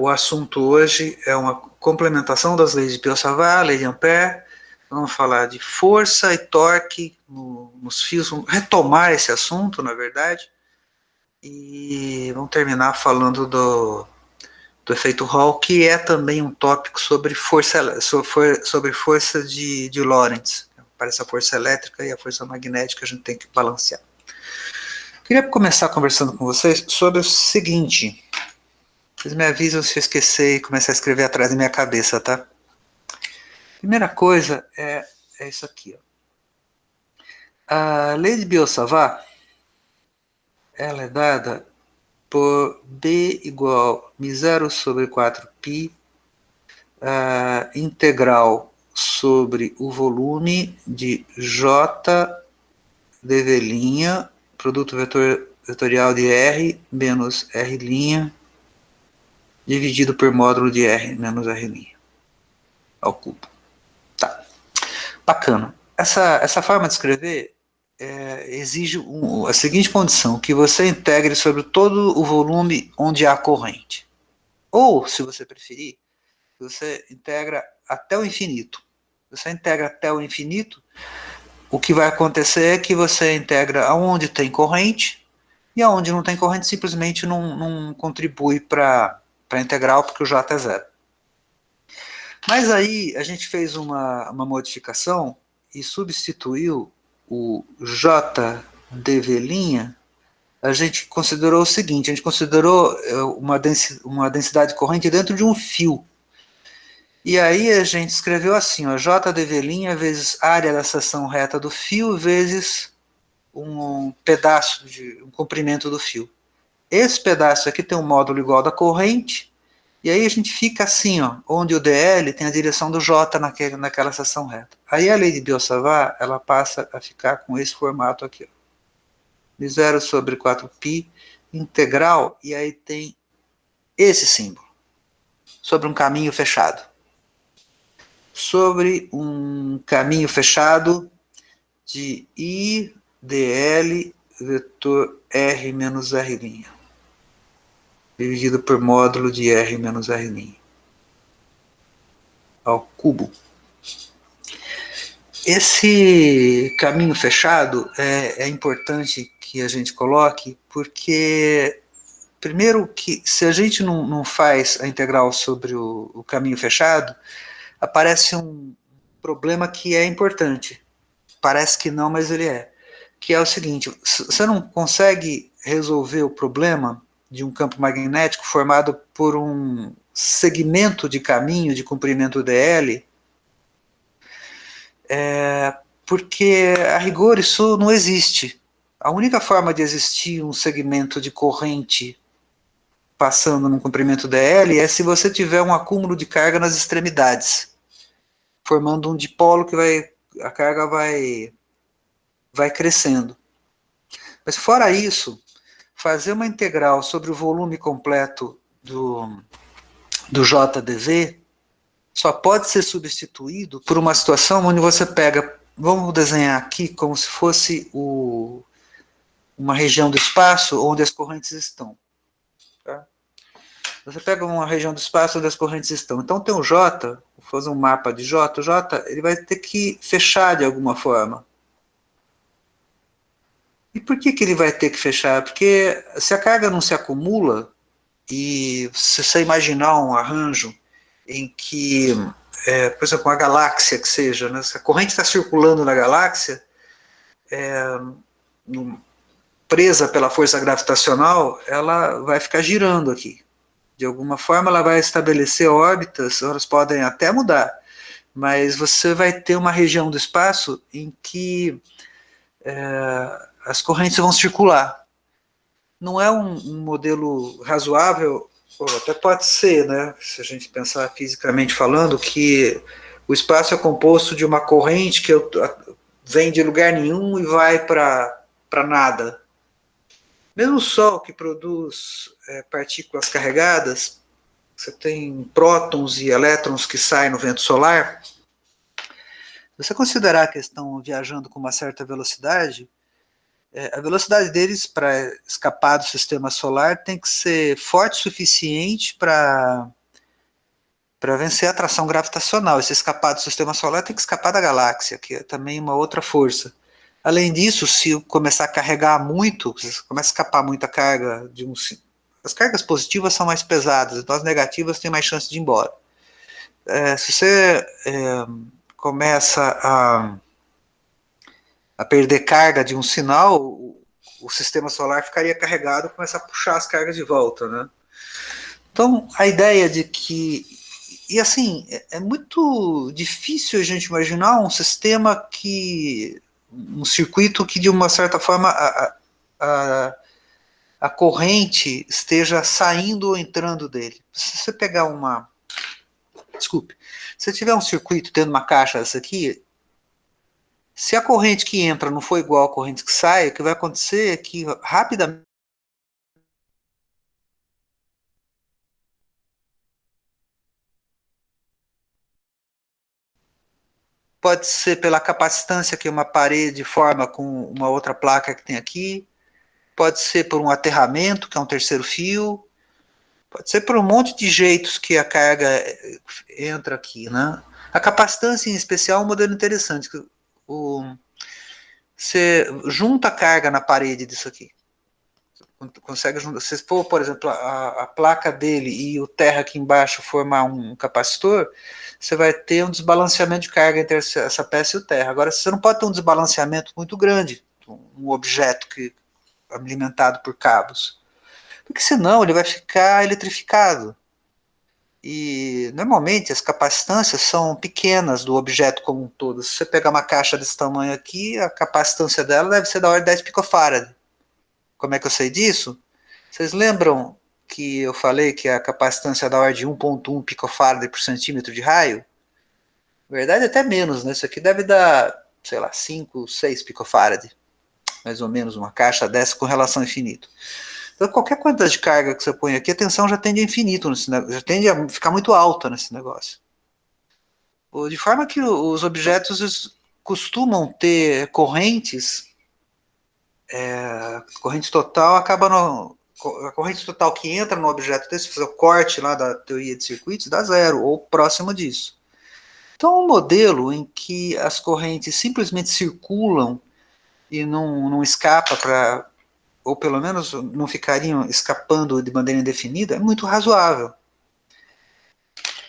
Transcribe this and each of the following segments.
O assunto hoje é uma complementação das leis de Biot-Savart, lei de Ampère. Vamos falar de força e torque nos fios, vamos retomar esse assunto, na verdade, e vamos terminar falando do efeito Hall, que é também um tópico sobre força de Lorentz. Parece a força elétrica e a força magnética, a gente tem que balancear. Queria começar conversando com vocês sobre o seguinte. Vocês me avisam se eu esquecer e começar a escrever atrás da minha cabeça, tá? Primeira coisa é isso aqui. Ó. A lei de Biot-Savart, ela é dada por B igual μ0 sobre 4π integral sobre o volume de J dv', produto vetorial de R menos R', dividido por módulo de R menos R' ao cubo. Tá. Bacana. Essa forma de escrever exige a seguinte condição, que você integre sobre todo o volume onde há corrente. Ou, se você preferir, você integra até o infinito. Você integra até o infinito, o que vai acontecer é que você integra aonde tem corrente, e aonde não tem corrente simplesmente não contribui para a integral, porque o J é zero. Mas aí a gente fez uma modificação e substituiu o J dv', a gente considerou o seguinte, a gente considerou uma densidade corrente dentro de um fio. E aí a gente escreveu assim, ó, J dv' vezes área da seção reta do fio vezes um pedaço, um comprimento do fio. Esse pedaço aqui tem um módulo igual da corrente, e aí a gente fica assim, ó, onde o dl tem a direção do J naquela seção reta. Aí a lei de Biot-Savart, ela passa a ficar com esse formato aqui, ó. μ0 sobre 4π integral, e aí tem esse símbolo, sobre um caminho fechado. Sobre um caminho fechado de I dl vetor R menos R', dividido por módulo de R menos R' ao cubo. Esse caminho fechado é importante que a gente coloque, porque, primeiro, que se a gente não faz a integral sobre o caminho fechado, aparece um problema que é importante. Parece que não, mas ele é. Que é o seguinte, você não consegue resolver o problema de um campo magnético formado por um segmento de caminho de comprimento dl, porque a rigor isso não existe. A única forma de existir um segmento de corrente passando num comprimento dl é se você tiver um acúmulo de carga nas extremidades, formando um dipolo que a carga vai crescendo. Mas fora isso, fazer uma integral sobre o volume completo do JdV só pode ser substituído por uma situação onde você pega, vamos desenhar aqui como se fosse uma região do espaço onde as correntes estão. Tá? Você pega uma região do espaço onde as correntes estão. Então tem o J, vou fazer um mapa de J, o J ele vai ter que fechar de alguma forma. E por que ele vai ter que fechar? Porque se a carga não se acumula, e se você imaginar um arranjo em que, por exemplo, uma galáxia que seja, né, se a corrente está circulando na galáxia, presa pela força gravitacional, ela vai ficar girando aqui. De alguma forma ela vai estabelecer órbitas, elas podem até mudar, mas você vai ter uma região do espaço em que as correntes vão circular. Não é um modelo razoável, até pode ser, né? Se a gente pensar fisicamente falando, que o espaço é composto de uma corrente que vem de lugar nenhum e vai para nada. Mesmo o Sol, que produz partículas carregadas, você tem prótons e elétrons que saem no vento solar. Se você considerar que estão viajando com uma certa velocidade, A velocidade deles para escapar do sistema solar tem que ser forte o suficiente para vencer a atração gravitacional. E se escapar do sistema solar, tem que escapar da galáxia, que é também uma outra força. Além disso, se começar a carregar muito, se começa a escapar muita carga de um. As cargas positivas são mais pesadas, então as negativas têm mais chance de ir embora. Se você começa a perder carga de um sinal, o sistema solar ficaria carregado e começa a puxar as cargas de volta, né? Então, a ideia de que... E assim, é muito difícil a gente imaginar um sistema que... um circuito que, de uma certa forma, a corrente esteja saindo ou entrando dele. Se você pegar uma... Desculpe. Se você tiver um circuito tendo uma caixa dessa aqui, se a corrente que entra não for igual à corrente que sai, o que vai acontecer é que rapidamente pode ser pela capacitância que uma parede forma com uma outra placa que tem aqui, pode ser por um aterramento, que é um terceiro fio, pode ser por um monte de jeitos que a carga entra aqui, né? A capacitância, em especial, é um modelo interessante. Você junta a carga na parede disso aqui. Consegue juntar. Se for, por exemplo, a placa dele e o terra aqui embaixo formar um capacitor, você vai ter um desbalanceamento de carga entre essa peça e o terra. Agora, você não pode ter um desbalanceamento muito grande, um objeto alimentado por cabos, porque senão ele vai ficar eletrificado. E normalmente as capacitâncias são pequenas do objeto como um todo. Se você pegar uma caixa desse tamanho aqui, a capacitância dela deve ser da ordem de 10 picofarad. Como é que eu sei disso? Vocês lembram que eu falei que a capacitância é da ordem de 1,1 picofarad por centímetro de raio? Na verdade, até menos, né? Isso aqui deve dar, sei lá, 5, 6 picofarad. Mais ou menos uma caixa dessa com relação ao infinito. Então, qualquer quantidade de carga que você põe aqui, a tensão já tende a infinito, já tende a ficar muito alta nesse negócio. De forma que os objetos costumam ter correntes, corrente total acaba no... A corrente total que entra no objeto desse, se fizer o corte lá da teoria de circuitos, dá zero, ou próximo disso. Então, um modelo em que as correntes simplesmente circulam e não escapa para... ou pelo menos não ficariam escapando de maneira indefinida, é muito razoável.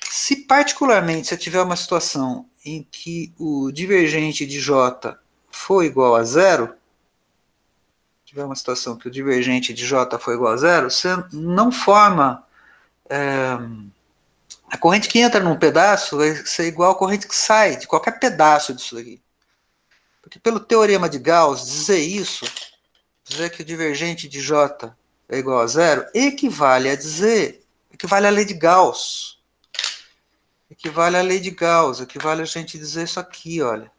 Se particularmente você tiver uma situação em que o divergente de J for igual a zero, tiver uma situação que o divergente de J for igual a zero, você não forma... a corrente que entra num pedaço vai ser igual à corrente que sai de qualquer pedaço disso aqui. Porque pelo teorema de Gauss, dizer que o divergente de J é igual a zero, equivale à lei de Gauss. Equivale à lei de Gauss, equivale a gente dizer isso aqui, olha.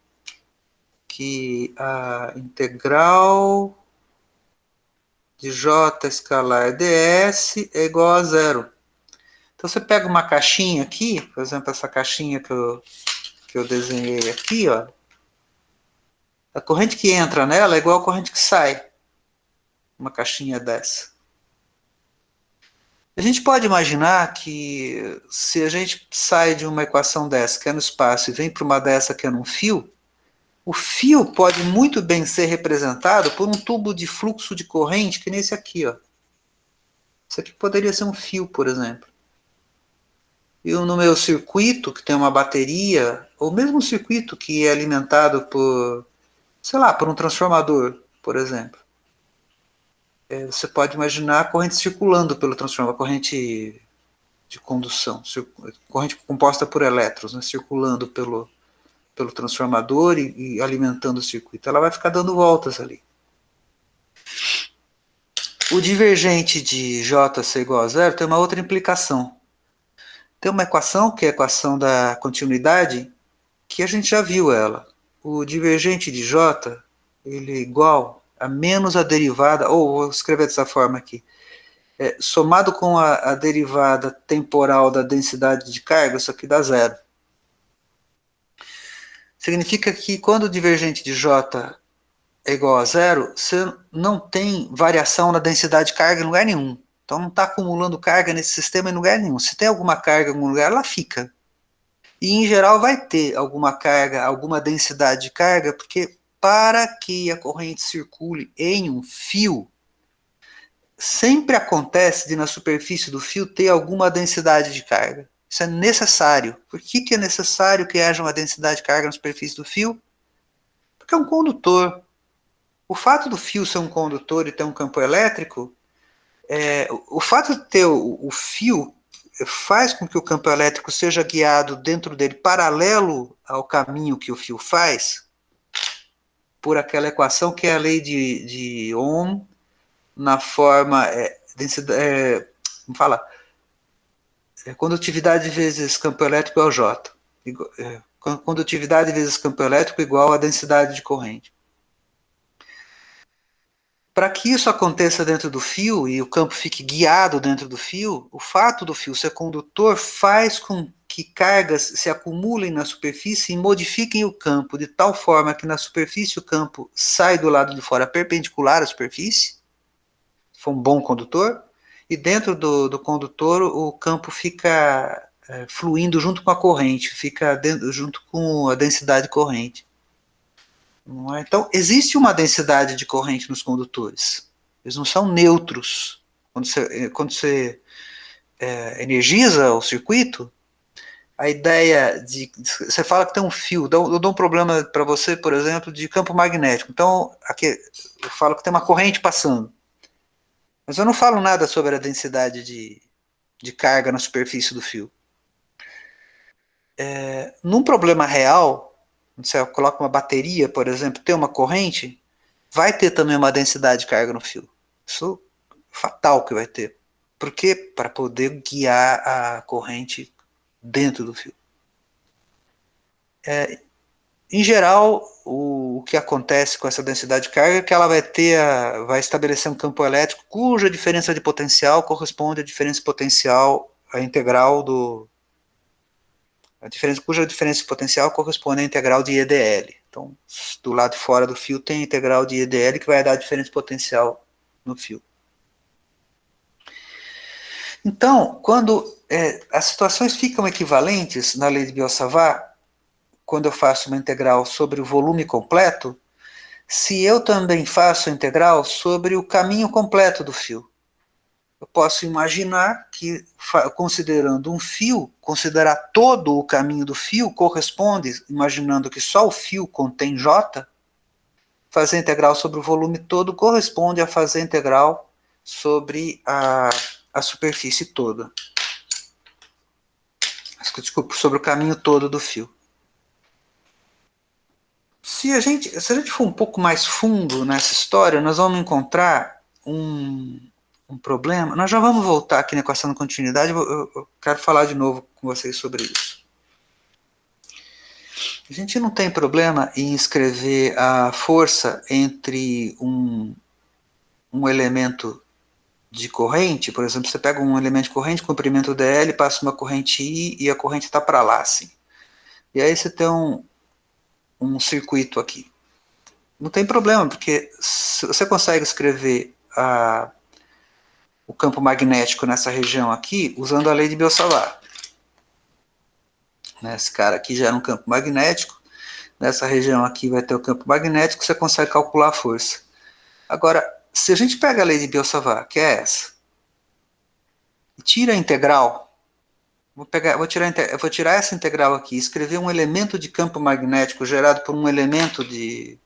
Que a integral de J escalar ds é igual a zero. Então você pega uma caixinha aqui, por exemplo, essa caixinha que eu desenhei aqui, ó. A corrente que entra nela é igual à corrente que sai. Uma caixinha dessa. A gente pode imaginar que se a gente sai de uma equação dessa, que é no espaço, e vem para uma dessa que é num fio, o fio pode muito bem ser representado por um tubo de fluxo de corrente, que nem esse aqui, ó. Isso aqui poderia ser um fio, por exemplo. E no meu circuito, que tem uma bateria, ou mesmo um circuito que é alimentado por, sei lá, por um transformador, por exemplo. Você pode imaginar a corrente circulando pelo transformador, a corrente de condução, corrente composta por elétrons, né, circulando pelo transformador e alimentando o circuito. Ela vai ficar dando voltas ali. O divergente de J ser igual a zero tem uma outra implicação. Tem uma equação, que é a equação da continuidade, que a gente já viu ela. O divergente de J, ele é igual a menos a derivada, ou vou escrever dessa forma aqui, somado com a derivada temporal da densidade de carga, isso aqui dá zero. Significa que quando o divergente de J é igual a zero, você não tem variação na densidade de carga em lugar nenhum. Então não está acumulando carga nesse sistema em lugar nenhum. Se tem alguma carga em algum lugar, ela fica. E em geral vai ter alguma carga, alguma densidade de carga, porque para que a corrente circule em um fio, sempre acontece de na superfície do fio ter alguma densidade de carga. Isso é necessário. Por que é necessário que haja uma densidade de carga na superfície do fio? Porque é um condutor. O fato do fio ser um condutor e ter um campo elétrico, o fato de ter o fio faz com que o campo elétrico seja guiado dentro dele paralelo ao caminho que o fio faz, por aquela equação que é a lei de Ohm, na forma vamos falar, condutividade vezes campo elétrico é o J. Condutividade vezes campo elétrico igual a densidade de corrente. Para que isso aconteça dentro do fio e o campo fique guiado dentro do fio, o fato do fio ser condutor faz com que cargas se acumulem na superfície e modifiquem o campo de tal forma que na superfície o campo sai do lado de fora perpendicular à superfície, se for um bom condutor, e dentro do condutor o campo fica fluindo junto com a corrente, fica junto com a densidade corrente. Não é? Então, existe uma densidade de corrente nos condutores. Eles não são neutros. Quando você energiza o circuito, a ideia de... Você fala que tem um fio. Eu dou um problema para você, por exemplo, de campo magnético. Então, aqui eu falo que tem uma corrente passando. Mas eu não falo nada sobre a densidade de carga na superfície do fio. Num problema real, você coloca uma bateria, por exemplo, tem uma corrente, vai ter também uma densidade de carga no fio. Isso é fatal que vai ter. Por quê? Para poder guiar a corrente dentro do fio. Em geral, o que acontece com essa densidade de carga é que ela vai estabelecer um campo elétrico cuja diferença de potencial corresponde à diferença potencial, à integral cuja diferença de potencial corresponde à integral de EDL. Então, do lado de fora do fio tem a integral de EDL que vai dar a diferença de potencial no fio. Então, quando as situações ficam equivalentes na lei de Biot-Savart, quando eu faço uma integral sobre o volume completo, se eu também faço a integral sobre o caminho completo do fio. Eu posso imaginar que, considerando um fio, considerar todo o caminho do fio corresponde, imaginando que só o fio contém J, fazer a integral sobre o volume todo corresponde a fazer a integral sobre a superfície toda. Desculpa, sobre o caminho todo do fio. Se a gente for um pouco mais fundo nessa história, nós vamos encontrar um problema. Nós já vamos voltar aqui na equação de continuidade, eu quero falar de novo com vocês sobre isso. A gente não tem problema em escrever a força entre um elemento de corrente, por exemplo, você pega um elemento de corrente, comprimento dl, passa uma corrente I e a corrente está para lá, assim. E aí você tem um circuito aqui. Não tem problema, porque você consegue escrever o campo magnético nessa região aqui usando a lei de Biot-Savart. Esse cara aqui já era um campo magnético, nessa região aqui vai ter o campo magnético, você consegue calcular a força. Agora, se a gente pega a lei de Biot-Savart, que é essa, e tira a integral, vou tirar essa integral aqui, escrever um elemento de campo magnético gerado por um elemento de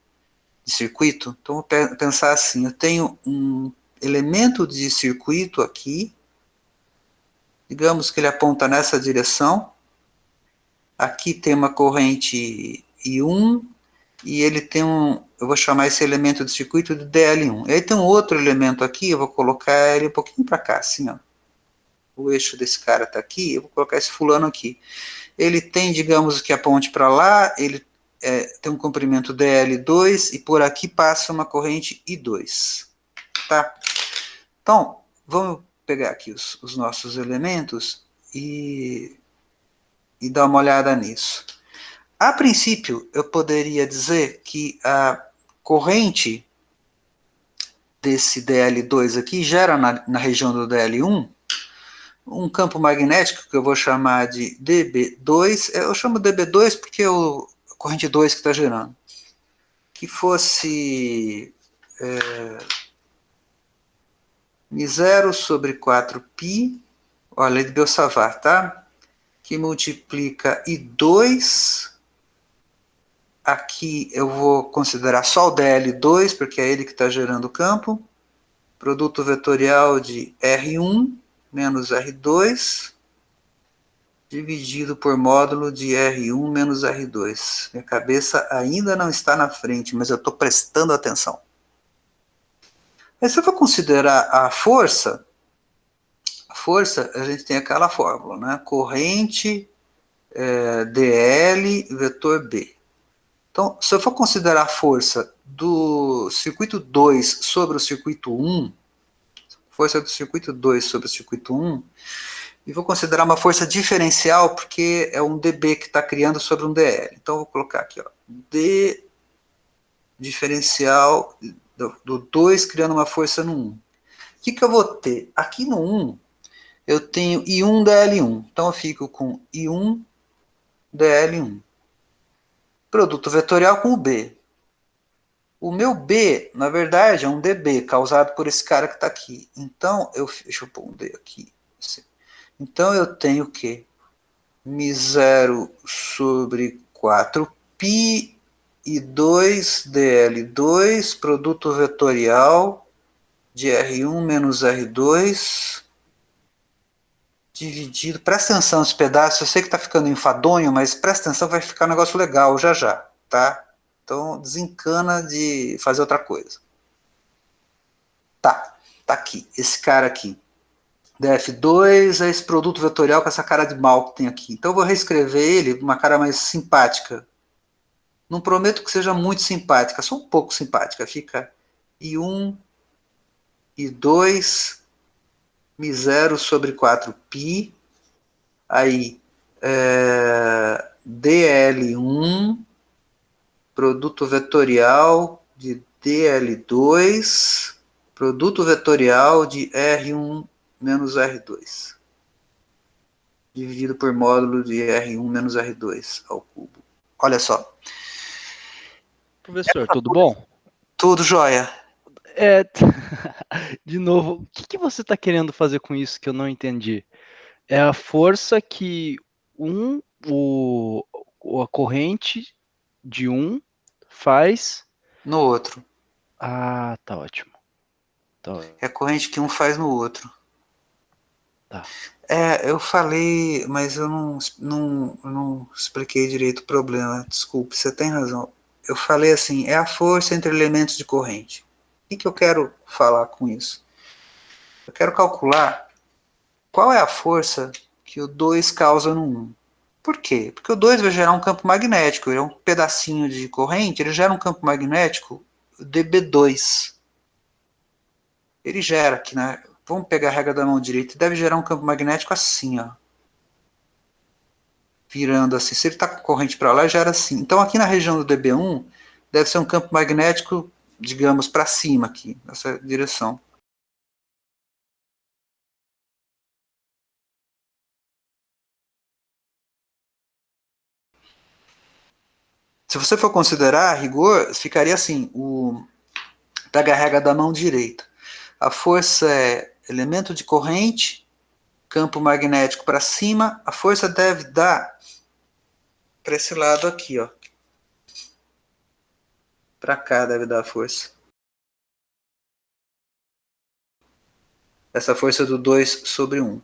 circuito. Então, vou pensar assim, eu tenho um elemento de circuito aqui, digamos que ele aponta nessa direção, aqui tem uma corrente I1, e ele tem eu vou chamar esse elemento de circuito de DL1. E aí tem um outro elemento aqui, eu vou colocar ele um pouquinho para cá, assim, ó. O eixo desse cara está aqui, eu vou colocar esse fulano aqui. Ele tem, digamos que aponte para lá, ele tem um comprimento DL2, e por aqui passa uma corrente I2. Tá? Então, vamos pegar aqui os nossos elementos e dar uma olhada nisso. A princípio, eu poderia dizer que corrente desse DL2 aqui gera na região do DL1 um campo magnético que eu vou chamar de DB2. Eu chamo DB2 porque é a corrente 2 que está gerando. Que fosse μ0 sobre 4π, olha, lei de Biot-Savart, tá? Que multiplica I2. Aqui eu vou considerar só o DL2, porque é ele que está gerando o campo. Produto vetorial de R1 menos R2, dividido por módulo de R1 menos R2. Minha cabeça ainda não está na frente, mas eu estou prestando atenção. Aí se eu for considerar a força a gente tem aquela fórmula, né? Corrente DL vetor B. Então, se eu for considerar a força do circuito 2 sobre o circuito 1, força do circuito 2 sobre o circuito 1, e vou considerar uma força diferencial, porque é um dB que está criando sobre um DL. Então, eu vou colocar aqui, ó, D diferencial do 2 criando uma força no 1. O que eu vou ter? Aqui no 1, eu tenho I1 DL1. Então, eu fico com I1 DL1. Produto vetorial com o B. O meu B, na verdade, é um dB causado por esse cara que está aqui. Então, deixa eu pôr um D aqui. Então, eu tenho o quê? μ0 sobre 4π e 2dL2, produto vetorial de R1 menos R2, dividido... Presta atenção nesse pedaço, eu sei que está ficando enfadonho, mas presta atenção, vai ficar um negócio legal já já, tá? Então, desencana de fazer outra coisa. Tá aqui, esse cara aqui. DF2 é esse produto vetorial com essa cara de mal que tem aqui. Então, eu vou reescrever ele com uma cara mais simpática. Não prometo que seja muito simpática, só um pouco simpática. Fica I1, I2, μ0 sobre 4π, aí DL1, produto vetorial de DL2, produto vetorial de R1 menos R2, dividido por módulo de R1 menos R2 ao cubo. Olha só. Professor, tudo bom? Tudo jóia. De novo, o que você está querendo fazer com isso que eu não entendi? É a força que a corrente de um faz... No outro. Ah, tá ótimo. É a corrente que um faz no outro. Tá. Eu falei, mas eu não expliquei direito o problema. Desculpe, você tem razão. Eu falei assim, é a força entre elementos de corrente. O que eu quero falar com isso? Eu quero calcular qual é a força que o 2 causa no 1. Por quê? Porque o 2 vai gerar um campo magnético, ele é um pedacinho de corrente, ele gera um campo magnético dB2. Ele gera aqui, né? Vamos pegar a regra da mão direita, deve gerar um campo magnético assim, ó. Virando assim. Se ele está com corrente para lá, gera assim. Então aqui na região do dB1, deve ser um campo magnético, digamos, para cima aqui, nessa direção. Se você for considerar, a rigor, ficaria assim, pega a regra da mão direita. A força é elemento de corrente, campo magnético para cima, a força deve dar para esse lado aqui, ó. Para cá deve dar a força. Essa força do 2 sobre 1.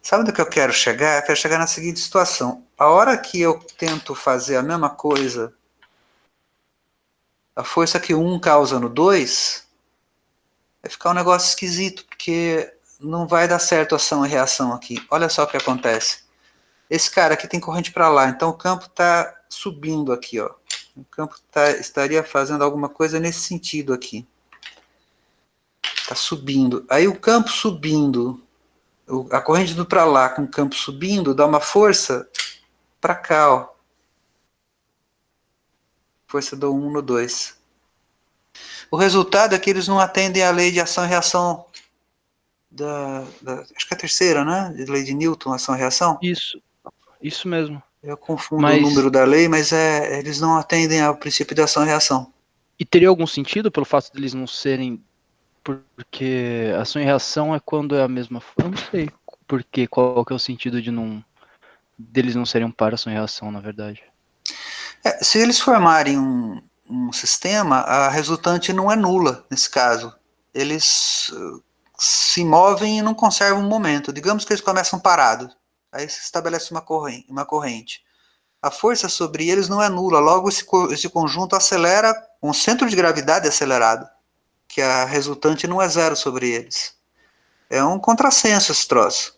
Sabe onde que eu quero chegar? Eu quero chegar na seguinte situação. A hora que eu tento fazer a mesma coisa, a força que 1 causa no 2, vai ficar um negócio esquisito, porque não vai dar certo ação e reação aqui. Olha só o que acontece. Esse cara aqui tem corrente para lá, então o campo está subindo aqui, ó. O campo estaria fazendo alguma coisa nesse sentido aqui. Está subindo. Aí o campo subindo, a corrente indo para lá com o campo subindo, dá uma força para cá, ó. Força do 1 no 2. O resultado é que eles não atendem à lei de ação e reação acho que é a terceira, né? Lei de Newton, ação e reação. Isso mesmo. Eu confundo o Mas, número da lei, mas eles não atendem ao princípio de ação e reação. e teria algum sentido pelo fato deles não serem, porque ação e reação é quando é a mesma, eu não sei porque, qual que é o sentido deles não serem um par ação e reação, na verdade. Se eles formarem um sistema, a resultante não é nula, nesse caso. Eles se movem e não conservam um momento. Digamos que eles começam parados. Aí se estabelece uma corrente. A força sobre eles não é nula, logo esse conjunto acelera com o centro de gravidade acelerado, que a resultante não é zero sobre eles. É um contrassenso esse troço.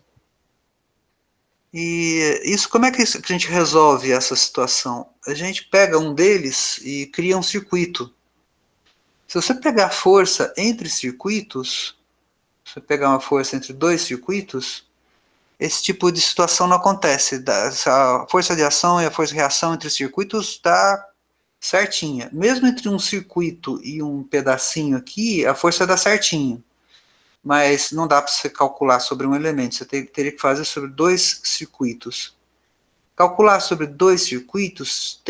E isso, como é que a gente resolve essa situação? A gente pega um deles e cria um circuito. Se você pegar força entre circuitos, se você pegar uma força entre dois circuitos, esse tipo de situação não acontece. A força de ação e a força de reação entre circuitos está certinha. Mesmo entre um circuito e um pedacinho aqui, a força dá certinho. Mas não dá para você calcular sobre um elemento, você teria que fazer sobre dois circuitos. Calcular sobre dois circuitos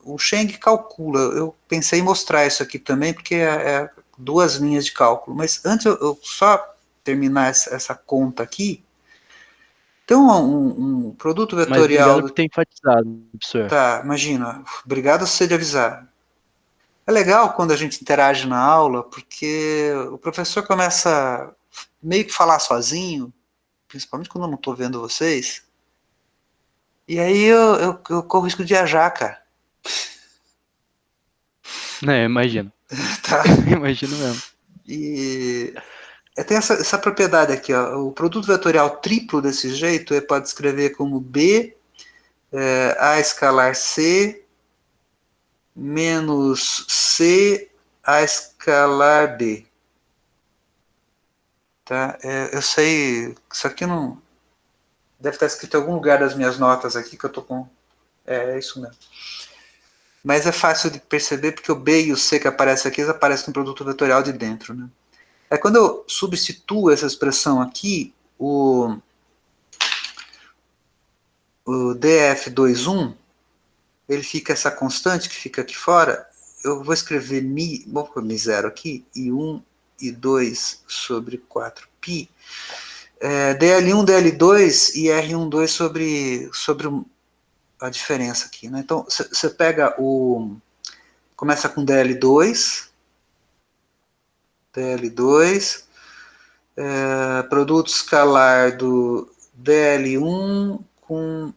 o Cheng calcula. Eu pensei em mostrar isso aqui também, porque é duas linhas de cálculo. Mas antes eu só terminar essa conta aqui. Tem um produto Mas vetorial. obrigado por ter enfatizado, professor. Tá, imagina. Obrigado a você de avisar. É legal quando a gente interage na aula, porque o professor começa a meio que falar sozinho, principalmente quando eu não estou vendo vocês. E aí eu corro risco de viajar, cara. Né, eu imagino. Tá? Imagino mesmo. E tem essa propriedade aqui, ó. O produto vetorial triplo desse jeito pode escrever como B A escalar C menos C A escalar B. Tá? Eu sei, isso aqui não deve estar escrito em algum lugar das minhas notas aqui que eu tô com. É isso mesmo. Mas é fácil de perceber porque o B e o C que aparecem aqui, eles aparecem no produto vetorial de dentro, né? Aí quando eu substituo essa expressão aqui, o df21, ele fica essa constante que fica aqui fora, eu vou escrever vou pôr mi zero aqui, i1 e 2 sobre 4π, dl1, dl2 e r12 sobre a diferença aqui, né? Então, você pega começa com dl2, produto escalar do dl1 com,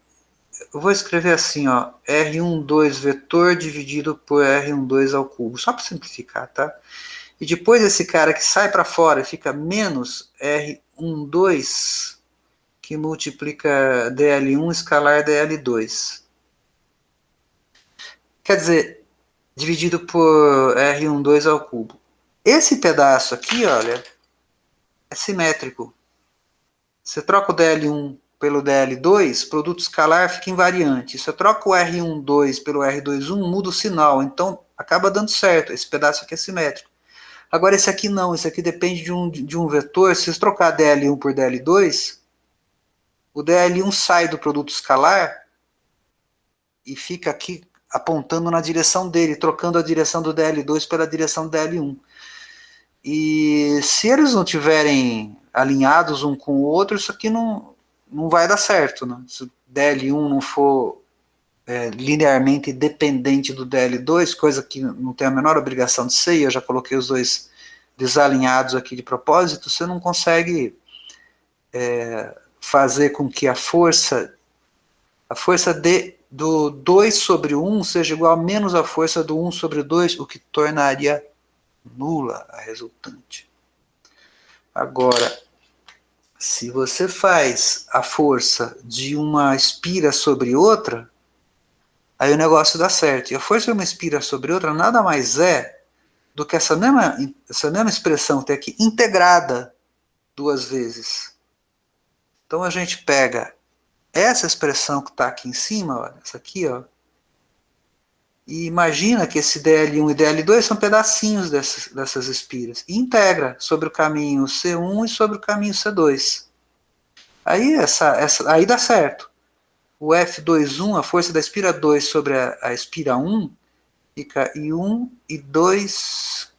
eu vou escrever assim, ó, R12 vetor dividido por R12 ao cubo, só para simplificar, tá? E depois esse cara que sai para fora fica menos R12 que multiplica dl1 escalar dl2. Quer dizer, dividido por R12 ao cubo. Esse pedaço aqui, olha, é simétrico. Você troca o dl1 pelo dl2, produto escalar fica invariante. Se eu troco o R12 pelo R21, muda o sinal. Então, acaba dando certo. Esse pedaço aqui é simétrico. Agora, esse aqui não. Esse aqui depende de um vetor. Se você trocar dl1 por dl2, o dl1 sai do produto escalar e fica aqui apontando na direção dele, trocando a direção do dl2 pela direção do dl1. E se eles não tiverem alinhados um com o outro, isso aqui não vai dar certo. Né? Se o dl1 não for linearmente dependente do dl2, coisa que não tem a menor obrigação de ser, e eu já coloquei os dois desalinhados aqui de propósito, você não consegue fazer com que a força do 2 sobre 1 seja igual a menos a força do 1 sobre 2, o que tornaria nula a resultante. Agora, se você faz a força de uma espira sobre outra, aí o negócio dá certo. E a força de uma espira sobre outra nada mais é do que essa mesma expressão ter aqui integrada duas vezes. Então a gente pega essa expressão que está aqui em cima, olha, essa aqui, ó, E imagina que esse DL1 e DL2 são pedacinhos dessas espiras. E integra sobre o caminho C1 e sobre o caminho C2. Aí, aí dá certo. O F21, a força da espira 2 sobre a espira 1, fica I1 e 2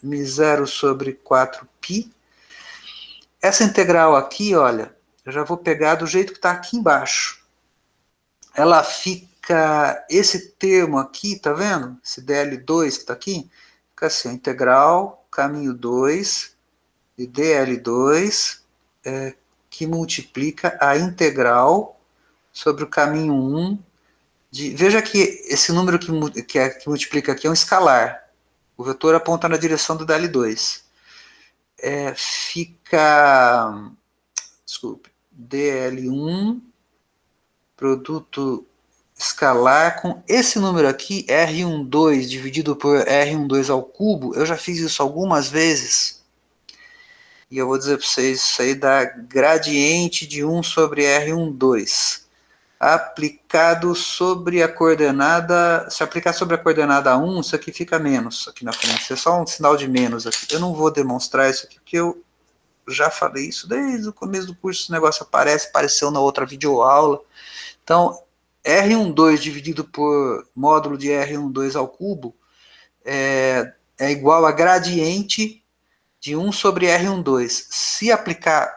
μ0 sobre 4π. Essa integral aqui, olha, eu já vou pegar do jeito que está aqui embaixo. Ela fica, esse termo aqui, tá vendo? Esse DL2 que está aqui, fica assim, integral, caminho 2 de DL2, que multiplica a integral sobre o caminho 1 de... Veja que esse número que multiplica aqui é um escalar. O vetor aponta na direção do DL2. Fica... Desculpe. DL1, produto escalar com esse número aqui, R12 dividido por R12 ao cubo. Eu já fiz isso algumas vezes. E eu vou dizer para vocês, isso aí dá gradiente de 1 sobre R12. Aplicado sobre a coordenada, se aplicar sobre a coordenada 1, isso aqui fica menos aqui na frente. Isso é só um sinal de menos aqui. Eu não vou demonstrar isso aqui, porque eu já falei isso desde o começo do curso. Esse negócio apareceu na outra videoaula. Então, R12 dividido por módulo de R12 ao cubo é igual a gradiente de 1 sobre R12. Se aplicar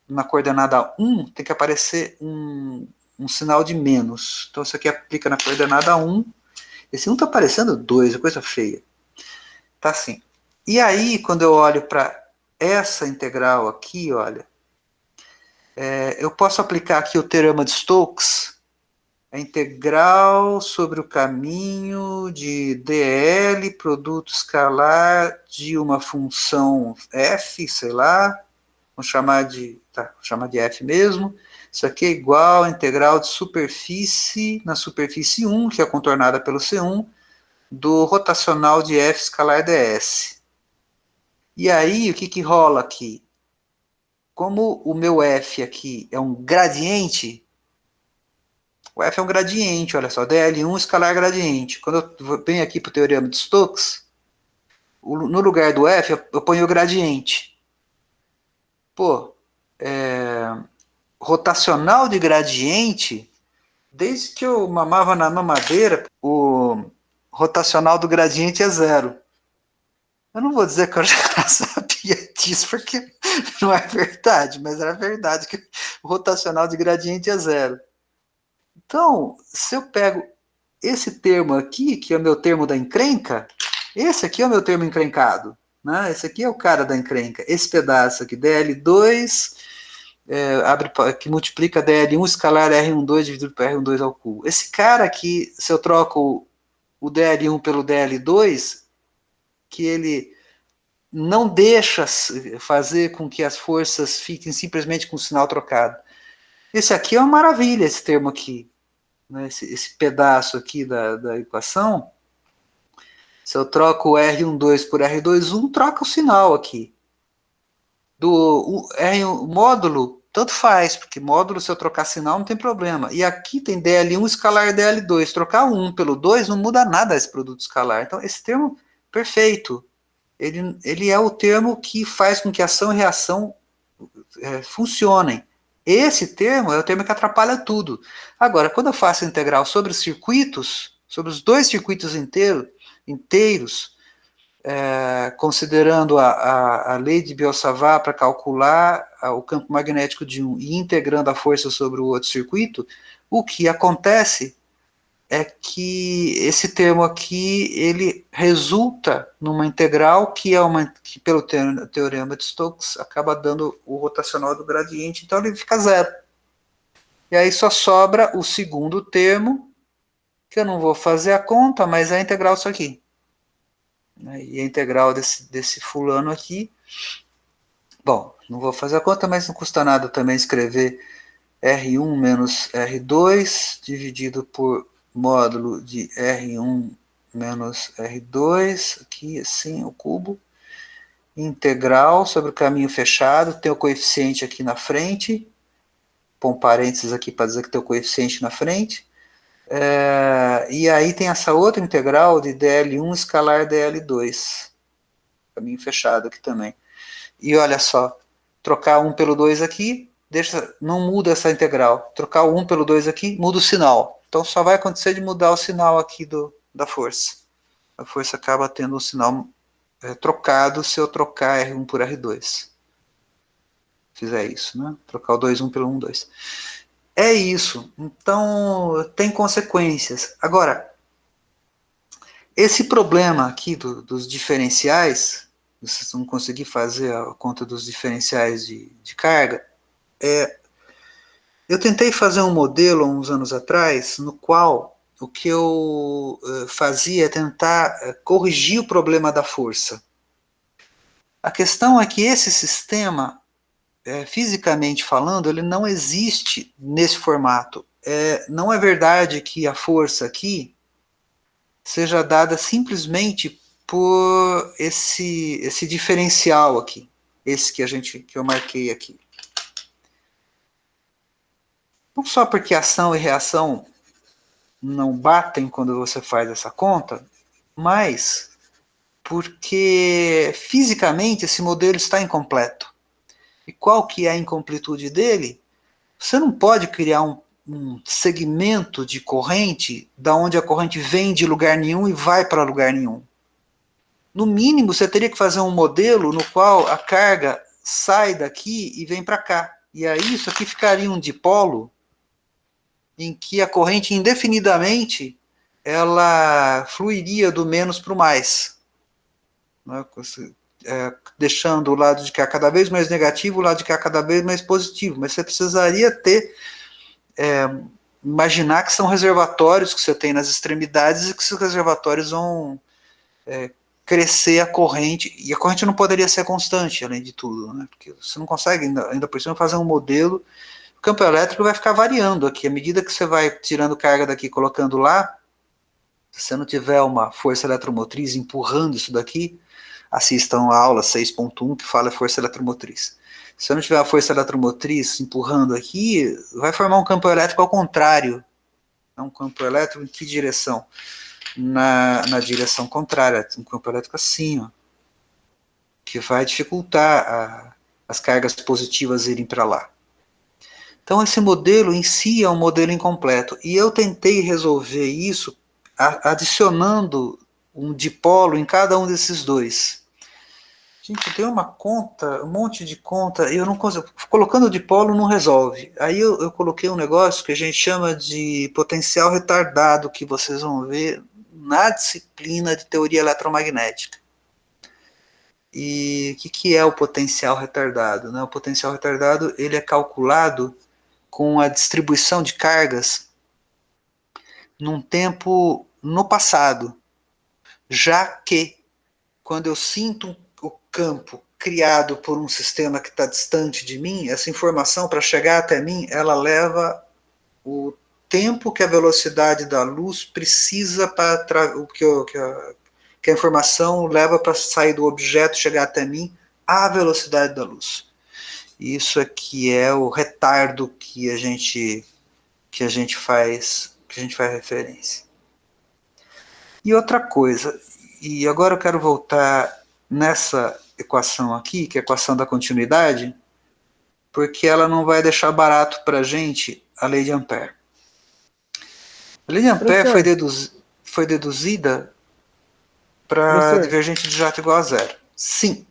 na coordenada 1, tem que aparecer um sinal de menos. Então, isso aqui aplica na coordenada 1. Esse 1 está aparecendo 2, é coisa feia. Tá assim. E aí, quando eu olho para essa integral aqui, olha, eu posso aplicar aqui o teorema de Stokes, a integral sobre o caminho de dl, produto escalar de uma função f, sei lá, vamos chamar de f mesmo. Isso aqui é igual à integral de superfície, na superfície 1, que é contornada pelo C1, do rotacional de f escalar ds. E aí, o que rola aqui? Como o meu f aqui é um gradiente, o f é um gradiente, olha só, dl1 escalar gradiente. Quando eu venho aqui para o teorema de Stokes, no lugar do f, eu ponho o gradiente. Pô, rotacional de gradiente, desde que eu mamava na mamadeira, o rotacional do gradiente é 0. Eu não vou dizer que eu já sabia disso, porque não é verdade, mas era verdade que o rotacional de gradiente é 0. Então, se eu pego esse termo aqui, que é o meu termo da encrenca, esse aqui é o meu termo encrencado, né? Esse aqui é o cara da encrenca. Esse pedaço aqui, DL2, que multiplica DL1 escalar R12 dividido por R12 ao cubo. Esse cara aqui, se eu troco o DL1 pelo DL2, que ele não deixa fazer com que as forças fiquem simplesmente com o sinal trocado. Esse aqui é uma maravilha, esse termo aqui. Né? Esse pedaço aqui da equação, se eu troco o R12 por R21, troca o sinal aqui. O módulo, tanto faz, porque módulo, se eu trocar sinal, não tem problema. E aqui tem DL1 escalar DL2. Trocar o 1 pelo 2 não muda nada esse produto escalar. Então, esse termo, perfeito. Ele é o termo que faz com que ação e reação funcionem. Esse termo é o termo que atrapalha tudo. Agora, quando eu faço a integral sobre os circuitos, sobre os dois circuitos inteiros, considerando a lei de Biot-Savart para calcular o campo magnético de um e integrando a força sobre o outro circuito, o que acontece é que esse termo aqui, ele resulta numa integral que pelo teorema de Stokes, acaba dando o rotacional do gradiente, então ele fica 0. E aí só sobra o segundo termo, que eu não vou fazer a conta, mas é a integral disso aqui. E a integral desse fulano aqui, bom, não vou fazer a conta, mas não custa nada também escrever R1 menos R2, dividido por módulo de R1 menos R2, aqui assim, o cubo, integral sobre o caminho fechado, tem o coeficiente aqui na frente, põe parênteses aqui para dizer que tem o coeficiente na frente, E aí tem essa outra integral de dl1 escalar dl2. Caminho fechado aqui também. E olha só, trocar 1 pelo 2 aqui, não muda essa integral. Trocar o 1 pelo 2 aqui, muda o sinal. Então só vai acontecer de mudar o sinal aqui da força. A força acaba tendo um sinal trocado se eu trocar R1 por R2. Fizer isso, né? Trocar o 2, 1 pelo 1, 2. É isso. Então, tem consequências. Agora, esse problema aqui dos diferenciais, vocês vão conseguir fazer a conta dos diferenciais de carga, eu tentei fazer um modelo há uns anos atrás, no qual o que eu fazia é tentar corrigir o problema da força. A questão é que esse sistema, fisicamente falando, ele não existe nesse formato. Não é verdade que a força aqui seja dada simplesmente por esse diferencial aqui, esse que eu marquei aqui. Não só porque ação e reação não batem quando você faz essa conta, mas porque fisicamente esse modelo está incompleto. E qual que é a incompletude dele? Você não pode criar um segmento de corrente da onde a corrente vem de lugar nenhum e vai para lugar nenhum. No mínimo, você teria que fazer um modelo no qual a carga sai daqui e vem para cá. E aí isso aqui ficaria um dipolo em que a corrente indefinidamente ela fluiria do menos para o mais. Né? Deixando o lado de cá cada vez mais negativo, o lado de cá cada vez mais positivo. Mas você precisaria imaginar que são reservatórios que você tem nas extremidades e que esses reservatórios vão crescer a corrente, e a corrente não poderia ser constante, além de tudo, né? Porque você não consegue, ainda por cima, fazer um modelo. O campo elétrico vai ficar variando aqui, à medida que você vai tirando carga daqui e colocando lá, se você não tiver uma força eletromotriz empurrando isso daqui, assistam a aula 6.1 que fala força eletromotriz. Se eu não tiver a força eletromotriz empurrando aqui, vai formar um campo elétrico ao contrário. É um campo elétrico em que direção? Na direção contrária, um campo elétrico assim, ó, que vai dificultar as cargas positivas irem para lá. Então esse modelo em si é um modelo incompleto, e eu tentei resolver isso adicionando um dipolo em cada um desses dois. Gente, tem uma conta, um monte de conta, e eu não consigo, colocando dipolo não resolve. Aí eu coloquei um negócio que a gente chama de potencial retardado, que vocês vão ver na disciplina de teoria eletromagnética. E o que é o potencial retardado? Né? O potencial retardado ele é calculado com a distribuição de cargas num tempo no passado, já que quando eu sinto o campo criado por um sistema que está distante de mim, essa informação para chegar até mim, ela leva o tempo que a velocidade da luz precisa para que a informação leva para sair do objeto, chegar até mim, a velocidade da luz. Isso aqui é o retardo que a gente faz referência. E outra coisa, e agora eu quero voltar nessa equação aqui, que é a equação da continuidade, porque ela não vai deixar barato para a gente a lei de Ampère. A lei de Ampère foi deduzida para divergente de jato igual a zero. Sim.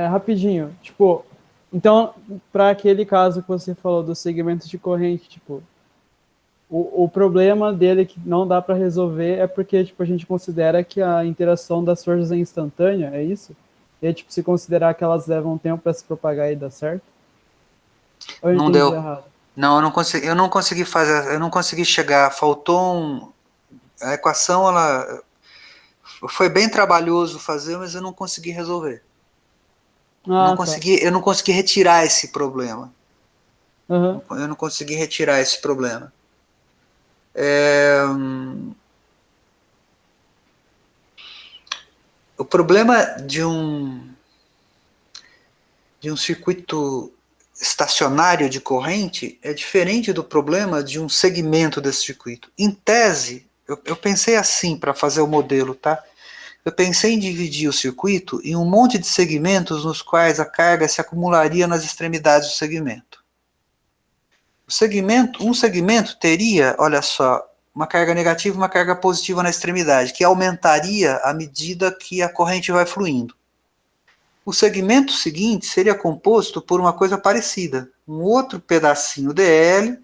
Rapidinho, tipo, então, para aquele caso que você falou do segmento de corrente, tipo, o problema dele que não dá para resolver é porque tipo, a gente considera que a interação das forças é instantânea, é isso? E tipo, se considerar que elas levam tempo para se propagar e dar certo? Ou eu não entendi deu. Errado? Não, eu não consegui fazer, eu não consegui chegar, faltou a equação, ela foi bem trabalhoso fazer, mas eu não consegui resolver. Eu não consegui retirar esse problema. Uhum. Eu não consegui retirar esse problema. O problema de um circuito estacionário de corrente é diferente do problema de um segmento desse circuito. Em tese, eu pensei assim para fazer o modelo, tá? Eu pensei em dividir o circuito em um monte de segmentos nos quais a carga se acumularia nas extremidades do segmento. Um segmento teria, olha só, uma carga negativa e uma carga positiva na extremidade, que aumentaria à medida que a corrente vai fluindo. O segmento seguinte seria composto por uma coisa parecida, um outro pedacinho DL,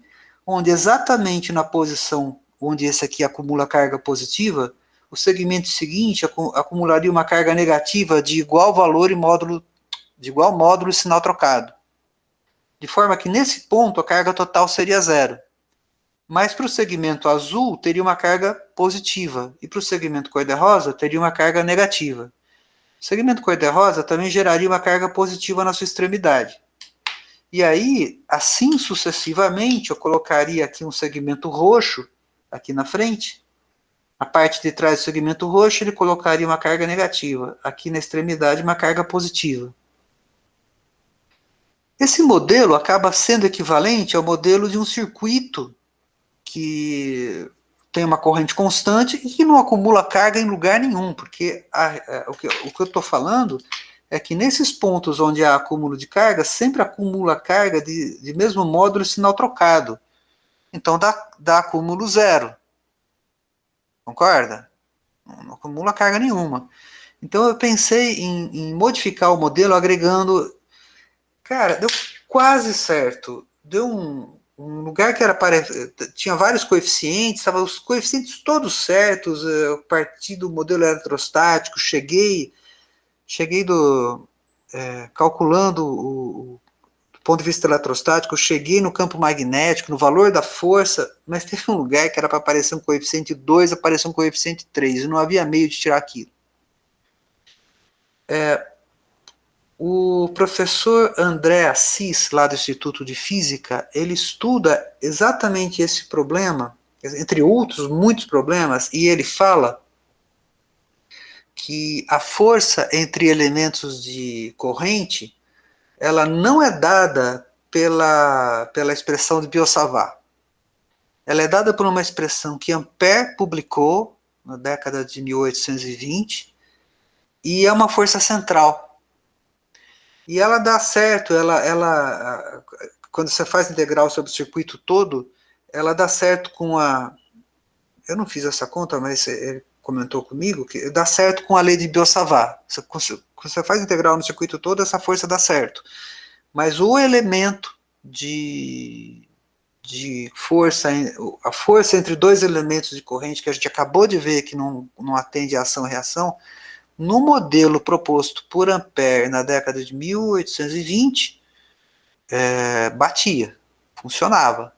onde exatamente na posição onde esse aqui acumula carga positiva, o segmento seguinte acumularia uma carga negativa de igual valor e módulo, de igual módulo e sinal trocado. De forma que nesse ponto a carga total seria zero. Mas para o segmento azul teria uma carga positiva, e para o segmento cor-de-rosa teria uma carga negativa. O segmento cor-de-rosa também geraria uma carga positiva na sua extremidade. E aí, assim sucessivamente, eu colocaria aqui um segmento roxo, aqui na frente. A parte de trás do segmento roxo, ele colocaria uma carga negativa. Aqui na extremidade, uma carga positiva. Esse modelo acaba sendo equivalente ao modelo de um circuito que tem uma corrente constante e que não acumula carga em lugar nenhum, porque o que eu estou falando é que nesses pontos onde há acúmulo de carga, sempre acumula carga de mesmo módulo e sinal trocado. Então dá acúmulo zero. Concorda? Não acumula carga nenhuma. Então eu pensei em modificar o modelo agregando... Cara, deu quase certo. Deu um lugar que era tinha vários coeficientes, estavam os coeficientes todos certos, eu parti do modelo eletrostático, cheguei calculando do ponto de vista eletrostático, cheguei no campo magnético, no valor da força, mas teve um lugar que era para aparecer um coeficiente 2, apareceu um coeficiente 3, e não havia meio de tirar aquilo. O professor André Assis, lá do Instituto de Física, ele estuda exatamente esse problema, entre outros muitos problemas, e ele fala que a força entre elementos de corrente, ela não é dada pela expressão de Biot-Savart. Ela é dada por uma expressão que Ampère publicou na década de 1820, e é uma força central. E ela dá certo, quando você faz integral sobre o circuito todo, ela dá certo com a... Eu não fiz essa conta, mas ele comentou comigo, que dá certo com a lei de Biot-Savart. Quando você faz integral no circuito todo, essa força dá certo. Mas o elemento de força, a força entre dois elementos de corrente, que a gente acabou de ver que não atende a ação e reação, no modelo proposto por Ampère na década de 1820, batia, funcionava.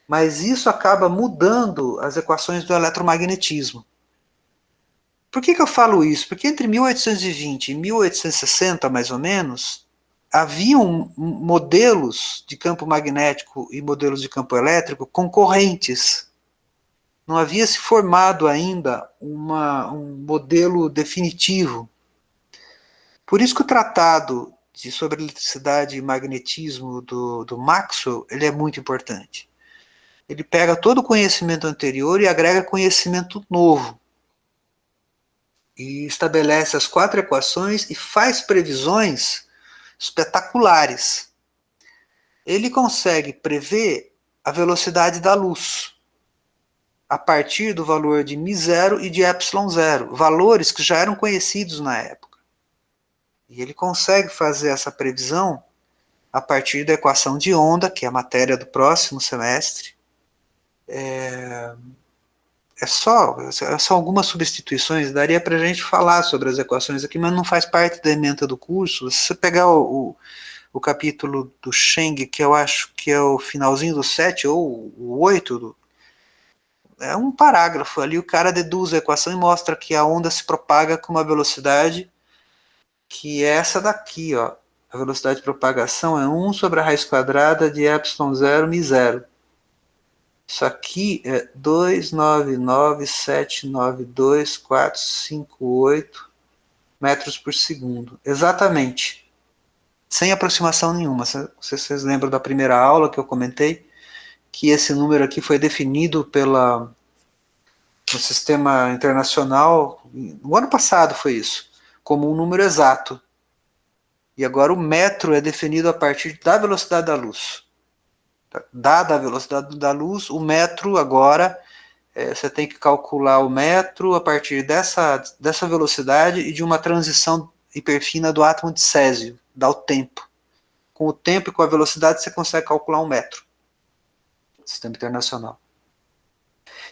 Mas isso acaba mudando as equações do eletromagnetismo. Por que eu falo isso? Porque entre 1820 e 1860, mais ou menos, haviam modelos de campo magnético e modelos de campo elétrico concorrentes. Não havia se formado ainda um modelo definitivo. Por isso que o tratado sobre eletricidade e magnetismo do Maxwell, ele é muito importante. Ele pega todo o conhecimento anterior e agrega conhecimento novo. E estabelece as 4 equações e faz previsões espetaculares. Ele consegue prever a velocidade da luz a partir do valor de μ0 e de ε0, valores que já eram conhecidos na época. E ele consegue fazer essa previsão a partir da equação de onda, que é a matéria do próximo semestre. São algumas substituições, daria para a gente falar sobre as equações aqui, mas não faz parte da ementa do curso. Se você pegar o capítulo do Cheng, que eu acho que é o finalzinho do 7 ou o 8, é um parágrafo ali, o cara deduz a equação e mostra que a onda se propaga com uma velocidade que é essa daqui, ó. A velocidade de propagação é 1 sobre a raiz quadrada de ε0 μ0. Isso aqui é 299.792.458 metros por segundo. Exatamente. sem aproximação nenhuma. Vocês lembram da primeira aula que eu comentei? Que esse número aqui foi definido no sistema internacional, no ano passado foi isso, como um número exato. E agora o metro é definido a partir da velocidade da luz. Dada a velocidade da luz, o metro agora, você tem que calcular o metro a partir dessa velocidade e de uma transição hiperfina do átomo de césio, dá o tempo. Com o tempo e com a velocidade você consegue calcular um metro. Sistema internacional.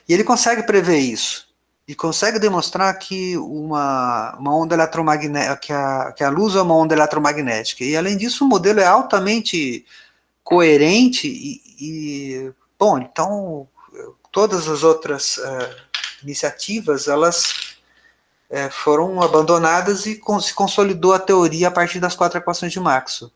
E ele consegue prever isso. E consegue demonstrar que uma onda eletromagnética, que a luz é uma onda eletromagnética. E além disso, o modelo é altamente coerente bom, então todas as outras iniciativas, elas foram abandonadas e se consolidou a teoria a partir das 4 equações de Maxwell.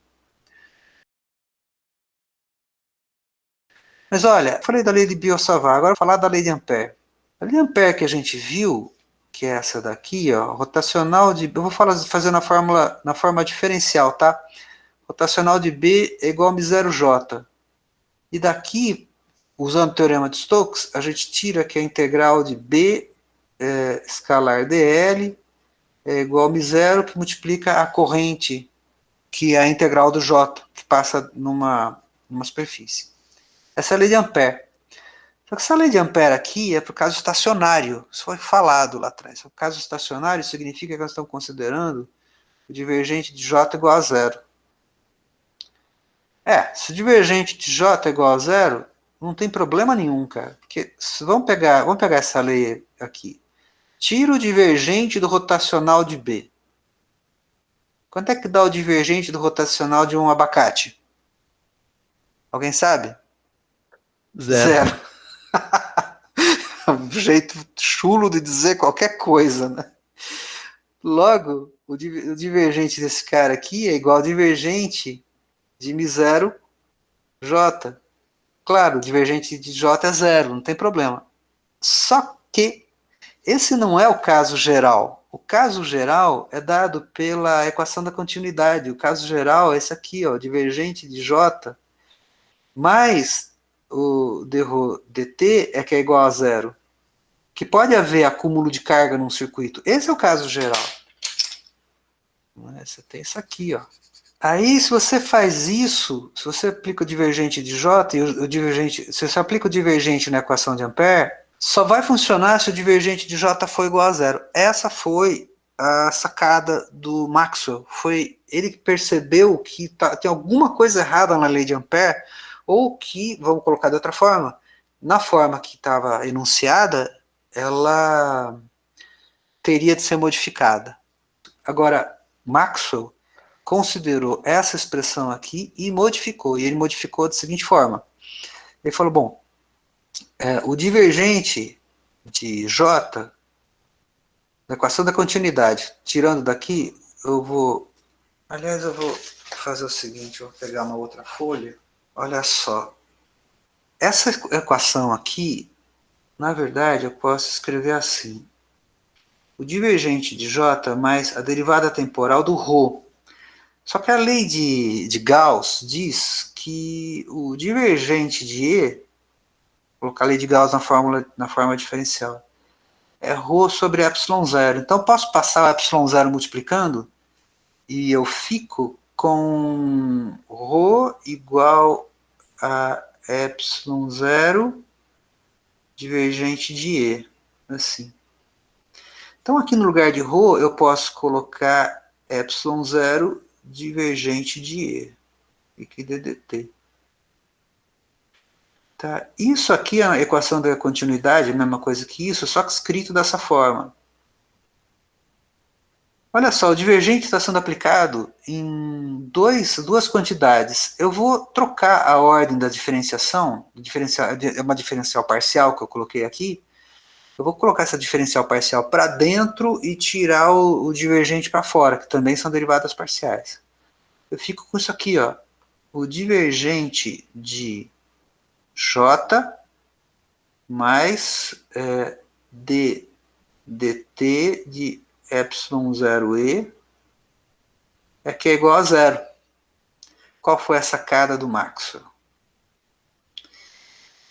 Mas olha, falei da lei de Biot-Savart, agora vou falar da lei de Ampère. A lei de Ampère que a gente viu, que é essa daqui, ó, rotacional de... Eu vou fazer na forma diferencial, tá? Rotacional de B é igual a μ0J. E daqui, usando o teorema de Stokes, a gente tira que a integral de B escalar dl é igual a μ0, que multiplica a corrente, que é a integral do J, que passa numa superfície. Essa é a lei de Ampère. Só que essa lei de Ampère aqui é para o caso estacionário. Isso foi falado lá atrás. O caso estacionário significa que nós estamos considerando o divergente de J igual a zero. Se o divergente de J é igual a zero, não tem problema nenhum, cara. Porque vamos pegar essa lei aqui. Tira o divergente do rotacional de B. Quanto é que dá o divergente do rotacional de um abacate? Alguém sabe? Zero. Um jeito chulo de dizer qualquer coisa, né? Logo, o divergente desse cara aqui é igual ao divergente de μ0J. Claro, o divergente de J é zero, não tem problema. Só que esse não é o caso geral. O caso geral é dado pela equação da continuidade. O caso geral é esse aqui, ó, divergente de J mais o dt que é igual a zero. Que pode haver acúmulo de carga num circuito. Esse é o caso geral. Você tem isso aqui, ó. Aí, se você faz isso, se você aplica o divergente de J e o divergente, se você aplica o divergente na equação de Ampère, só vai funcionar se o divergente de J for igual a zero. Essa foi a sacada do Maxwell. Foi ele que percebeu que tem alguma coisa errada na lei de Ampère, ou que, vamos colocar de outra forma, na forma que estava enunciada, ela teria de ser modificada. Agora, Maxwell considerou essa expressão aqui e modificou. E ele modificou da seguinte forma. Ele falou, bom, o divergente de J, da equação da continuidade, tirando daqui, eu vou fazer o seguinte, eu vou pegar uma outra folha. Olha só. Essa equação aqui, na verdade, eu posso escrever assim. O divergente de J mais a derivada temporal do ρ. Só que a lei de Gauss diz que o divergente de E, vou colocar a lei de Gauss na forma diferencial, é ρ sobre ε0. Então eu posso passar o ε0 multiplicando e eu fico com ρ igual a ε0 divergente de E. Assim. Então aqui no lugar de ρ eu posso colocar ε0 divergente de E, e que ddt. Tá? Isso aqui é a equação da continuidade, a mesma coisa que isso, só que escrito dessa forma. Olha só, o divergente está sendo aplicado em duas quantidades. Eu vou trocar a ordem da diferenciação, é uma diferencial parcial que eu coloquei aqui. Eu vou colocar essa diferencial parcial para dentro e tirar o divergente para fora, que também são derivadas parciais. Eu fico com isso aqui, ó. O divergente de J mais dt de ε0e que é igual a zero. qual foi a sacada do Maxwell?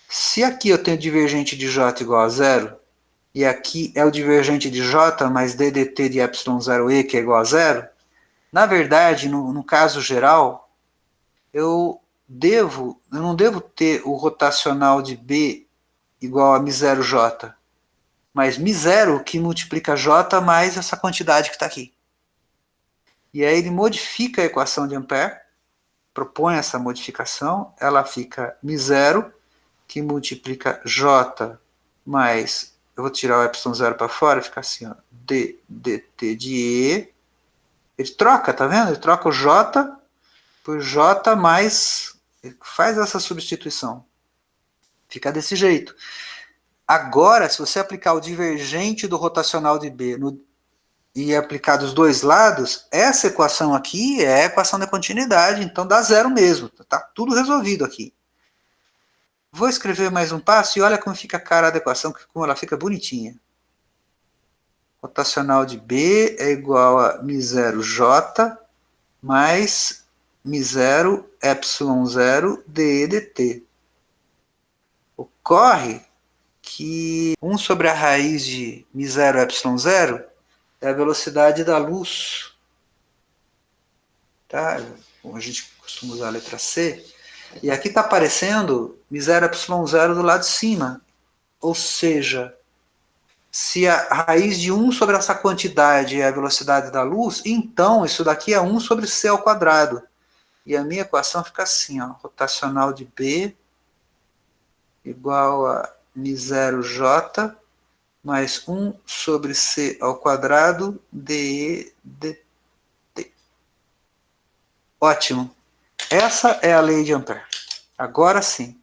Se aqui eu tenho divergente de J igual a zero, e aqui é o divergente de J mais ddt de ε0e, que é igual a zero, na verdade, no caso geral, eu não devo ter o rotacional de B igual a μ0J, mas μ0 que multiplica J mais essa quantidade que está aqui. E aí ele modifica a equação de Ampère, propõe essa modificação, ela fica μ0 que multiplica J mais, eu vou tirar o ε0 para fora, fica assim, ó, d dt de E. Ele troca, tá vendo? Ele troca o J por J mais, ele faz essa substituição. Fica desse jeito. Agora, se você aplicar o divergente do rotacional de B e aplicar dos dois lados, essa equação aqui é a equação da continuidade, então dá zero mesmo. Tá tudo resolvido aqui. Vou escrever mais um passo e olha como fica a cara da equação, como ela fica bonitinha. Rotacional de B é igual a μ0J mais μ0 ε0 dE dt. Ocorre que 1 sobre a raiz de μ0 ε0 é a velocidade da luz. Tá? Bom, a gente costuma usar a letra C. E aqui está aparecendo μ0 ε0 do lado de cima. Ou seja, se a raiz de 1 sobre essa quantidade é a velocidade da luz, então isso daqui é 1 sobre c ao quadrado. E a minha equação fica assim, ó, rotacional de B igual a μ0J mais 1 sobre c ao quadrado dE dt. Ótimo. Essa é a lei de Ampère. Agora sim.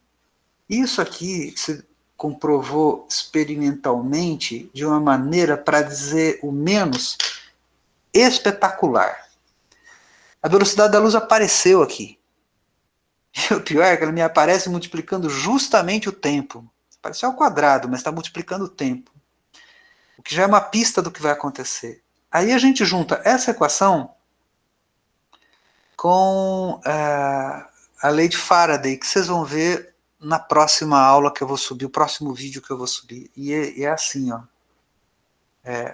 Isso aqui se comprovou experimentalmente de uma maneira, para dizer o menos, espetacular. A velocidade da luz apareceu aqui. E o pior é que ela me aparece multiplicando justamente o tempo. Apareceu ao quadrado, mas está multiplicando o tempo. O que já é uma pista do que vai acontecer. Aí a gente junta essa equação com a lei de Faraday, que vocês vão ver na próxima aula que eu vou subir, o próximo vídeo que eu vou subir. E é assim, ó.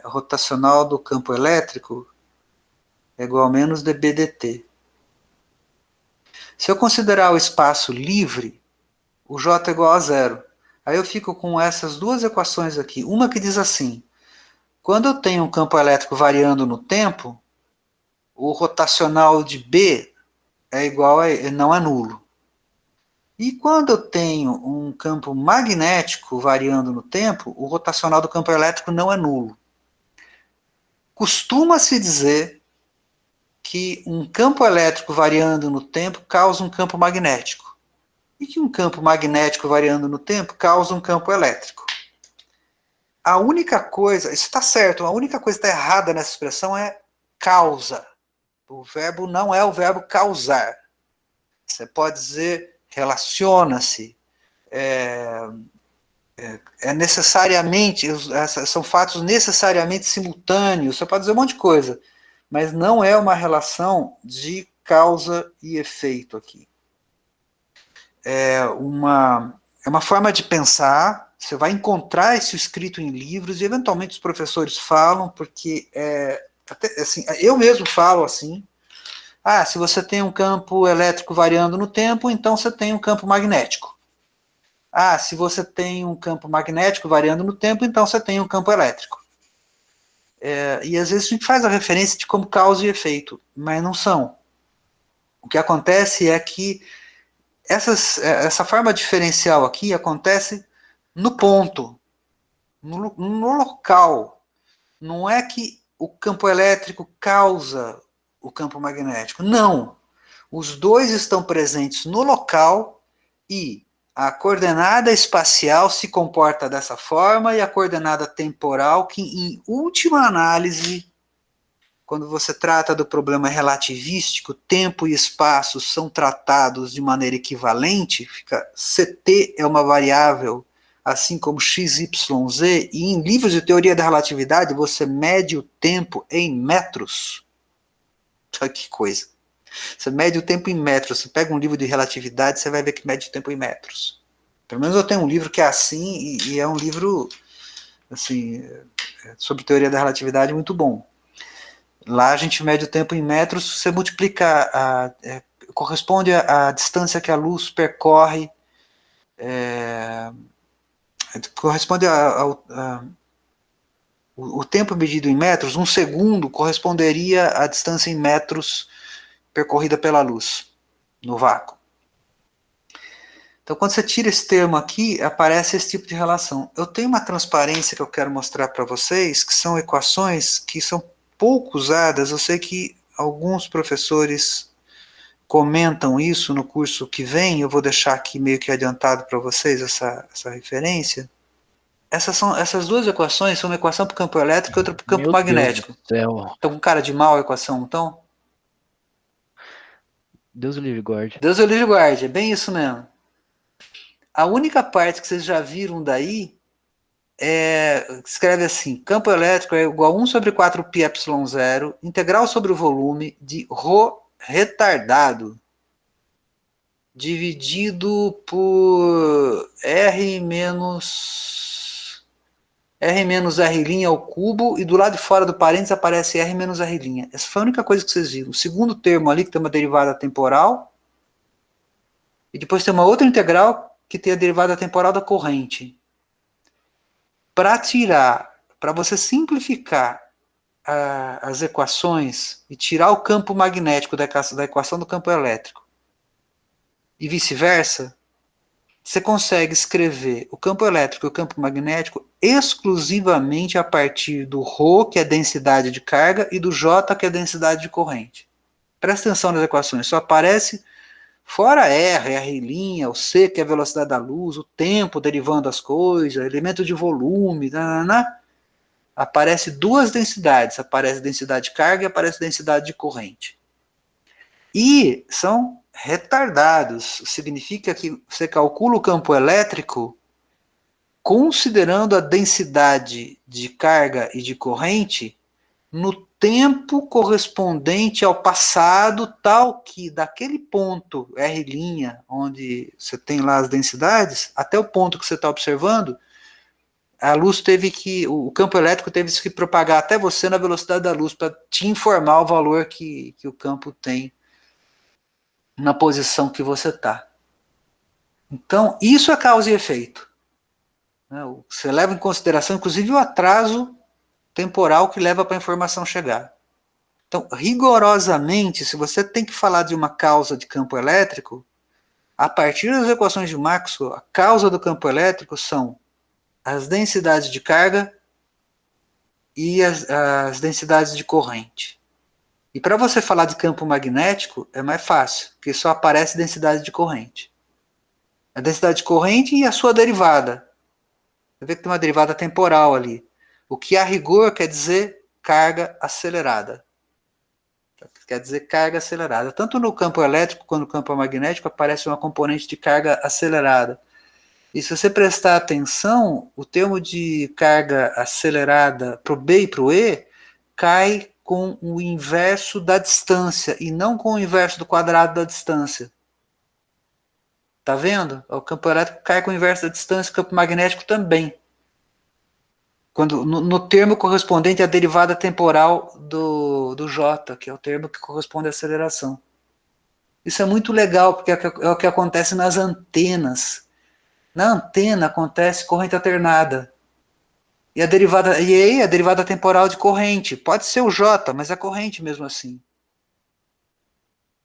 Rotacional do campo elétrico é igual a menos dB dt. Se eu considerar o espaço livre, o J é igual a zero. Aí eu fico com essas duas equações aqui. Uma que diz assim, quando eu tenho um campo elétrico variando no tempo, o rotacional de B é igual a, não é nulo. E quando eu tenho um campo magnético variando no tempo, o rotacional do campo elétrico não é nulo. Costuma-se dizer que um campo elétrico variando no tempo causa um campo magnético. E que um campo magnético variando no tempo causa um campo elétrico. A única coisa, isso está certo, a única coisa que está errada nessa expressão é causa. O verbo não é o verbo causar. Você pode dizer relaciona-se, necessariamente, são fatos necessariamente simultâneos, você pode dizer um monte de coisa, mas não é uma relação de causa e efeito aqui. É uma forma de pensar, você vai encontrar isso escrito em livros, e eventualmente os professores falam, porque, até, assim, eu mesmo falo assim, se você tem um campo elétrico variando no tempo, então você tem um campo magnético. Se você tem um campo magnético variando no tempo, então você tem um campo elétrico. E às vezes a gente faz a referência de como causa e efeito, mas não são. O que acontece é que essa forma diferencial aqui acontece no ponto, no local. Não é que o campo elétrico causa o campo magnético. Não. Os dois estão presentes no local e a coordenada espacial se comporta dessa forma e a coordenada temporal, que em última análise, quando você trata do problema relativístico, tempo e espaço são tratados de maneira equivalente, fica CT é uma variável, assim como XYZ, e em livros de teoria da relatividade você mede o tempo em metros. Que coisa. Você mede o tempo em metros. Você pega um livro de relatividade, você vai ver que mede o tempo em metros. Pelo menos eu tenho um livro que é assim, e é um livro assim, sobre teoria da relatividade muito bom. Lá a gente mede o tempo em metros, você multiplica, corresponde à distância que a luz percorre, corresponde o tempo medido em metros, 1 segundo corresponderia à distância em metros percorrida pela luz, no vácuo. Então, quando você tira esse termo aqui, aparece esse tipo de relação. Eu tenho uma transparência que eu quero mostrar para vocês, que são equações que são pouco usadas. Eu sei que alguns professores comentam isso no curso que vem, eu vou deixar aqui meio que adiantado para vocês essa referência. Essas duas equações são uma equação para o campo elétrico e outra para o campo magnético. Estão com cara de mal a equação, então? Deus o livre guarde. Deus o livre guarde, é bem isso mesmo. A única parte que vocês já viram daí escreve assim: campo elétrico é igual a 1 sobre 4 πε0, integral sobre o volume de ρ retardado, dividido por R menos R' ao cubo, e do lado de fora do parênteses aparece R menos R'. Essa foi a única coisa que vocês viram. O segundo termo ali, que tem uma derivada temporal, e depois tem uma outra integral que tem a derivada temporal da corrente. Para você simplificar as equações e tirar o campo magnético da equação do campo elétrico e vice-versa, você consegue escrever o campo elétrico e o campo magnético exclusivamente a partir do ρ, que é densidade de carga, e do J, que é densidade de corrente. Presta atenção nas equações, só aparece fora R, R', o C, que é a velocidade da luz, o tempo derivando as coisas, elemento de volume, aparece duas densidades, aparece densidade de carga e aparece densidade de corrente. E são retardados, significa que você calcula o campo elétrico considerando a densidade de carga e de corrente no tempo correspondente ao passado, tal que daquele ponto R', onde você tem lá as densidades, até o ponto que você está observando, a luz o campo elétrico teve que propagar até você na velocidade da luz para te informar o valor que o campo tem na posição que você está. Então, isso é causa e efeito. Você leva em consideração, inclusive, o atraso temporal que leva para a informação chegar. Então, rigorosamente, se você tem que falar de uma causa de campo elétrico, a partir das equações de Maxwell, a causa do campo elétrico são as densidades de carga e as densidades de corrente. E para você falar de campo magnético, é mais fácil, porque só aparece densidade de corrente. A densidade de corrente e a sua derivada. Você vê que tem uma derivada temporal ali. O que a rigor quer dizer carga acelerada. Quer dizer carga acelerada. Tanto no campo elétrico quanto no campo magnético aparece uma componente de carga acelerada. E se você prestar atenção, o termo de carga acelerada para o B e para o E cai com o inverso da distância e não com o inverso do quadrado da distância. Tá vendo? O campo elétrico cai com o inverso da distância, o campo magnético também. No termo correspondente à derivada temporal do J, que é o termo que corresponde à aceleração. Isso é muito legal, porque é o que acontece nas antenas. Na antena acontece corrente alternada. E a derivada temporal de corrente. Pode ser o J, mas é corrente mesmo assim.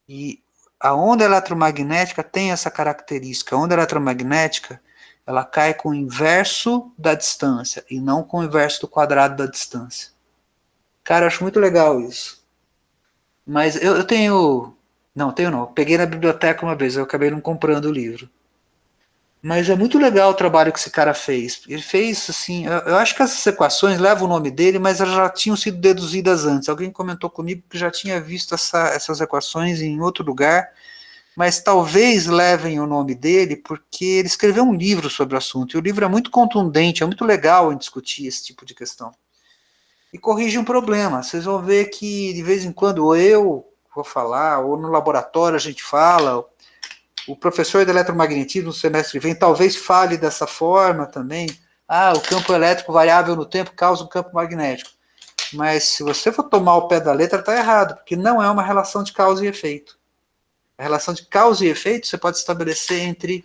E a onda eletromagnética tem essa característica. A onda eletromagnética, ela cai com o inverso da distância e não com o inverso do quadrado da distância. Cara, eu acho muito legal isso. Mas eu tenho... Não, tenho não. Eu peguei na biblioteca uma vez, eu acabei não comprando o livro. Mas é muito legal o trabalho que esse cara fez. Ele fez assim, eu acho que essas equações levam o nome dele, mas elas já tinham sido deduzidas antes. Alguém comentou comigo que já tinha visto essas equações em outro lugar, mas talvez levem o nome dele porque ele escreveu um livro sobre o assunto. E o livro é muito contundente, é muito legal em discutir esse tipo de questão. E corrige um problema. Vocês vão ver que de vez em quando, ou eu, vou falar, ou no laboratório a gente fala, o professor de eletromagnetismo no semestre que vem talvez fale dessa forma também. O campo elétrico variável no tempo causa um campo magnético. Mas se você for tomar o pé da letra, está errado, porque não é uma relação de causa e efeito. A relação de causa e efeito você pode estabelecer entre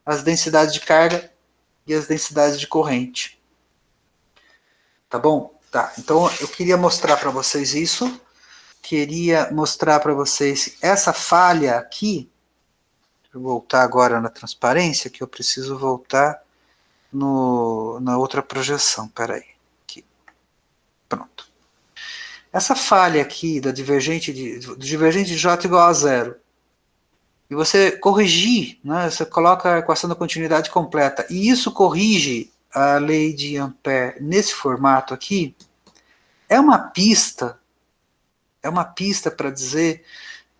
as densidades de carga e as densidades de corrente. Tá bom? Tá. Então eu queria mostrar para vocês isso. Queria mostrar para vocês essa falha aqui. Deixa eu voltar agora na transparência, que eu preciso voltar na outra projeção. Peraí. Aqui. Pronto. Essa falha aqui do divergente de J igual a zero. E você corrigir, né, você coloca a equação da continuidade completa, e isso corrige a lei de Ampère nesse formato aqui, é uma pista para dizer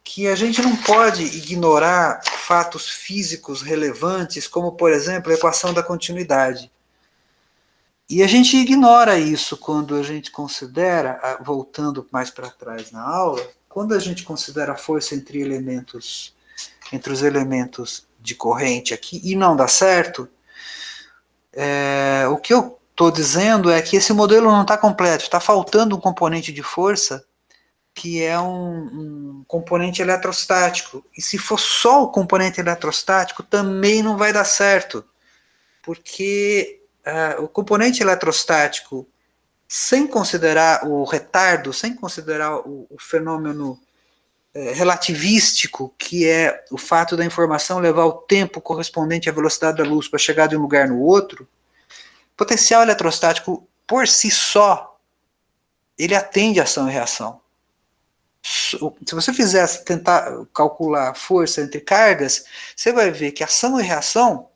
que a gente não pode ignorar fatos físicos relevantes, como, por exemplo, a equação da continuidade. E a gente ignora isso quando a gente considera, voltando mais para trás na aula, quando a gente considera a força entre os elementos de corrente aqui, e não dá certo, o que eu estou dizendo é que esse modelo não está completo, está faltando um componente de força, que é um componente eletrostático. E se for só o componente eletrostático, também não vai dar certo, porque o componente eletrostático, sem considerar o retardo, sem considerar o fenômeno relativístico, que é o fato da informação levar o tempo correspondente à velocidade da luz para chegar de um lugar no outro, potencial eletrostático por si só, ele atende ação e reação. Se você tentar calcular força entre cargas, você vai ver que ação e reação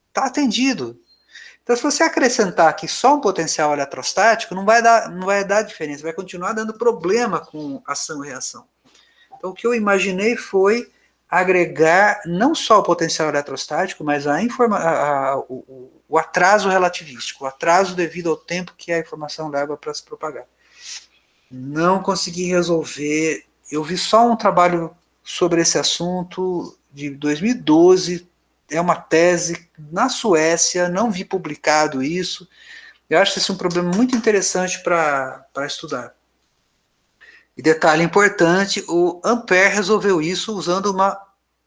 está atendido. Então, se você acrescentar aqui só um potencial eletrostático, não vai dar diferença, vai continuar dando problema com ação e reação. Então, o que eu imaginei foi agregar não só o potencial eletrostático, mas o atraso relativístico, o atraso devido ao tempo que a informação leva para se propagar. Não consegui resolver. Eu vi só um trabalho sobre esse assunto de 2012, é uma tese na Suécia, não vi publicado isso. Eu acho que esse é um problema muito interessante para estudar. E detalhe importante, o Ampère resolveu isso usando uma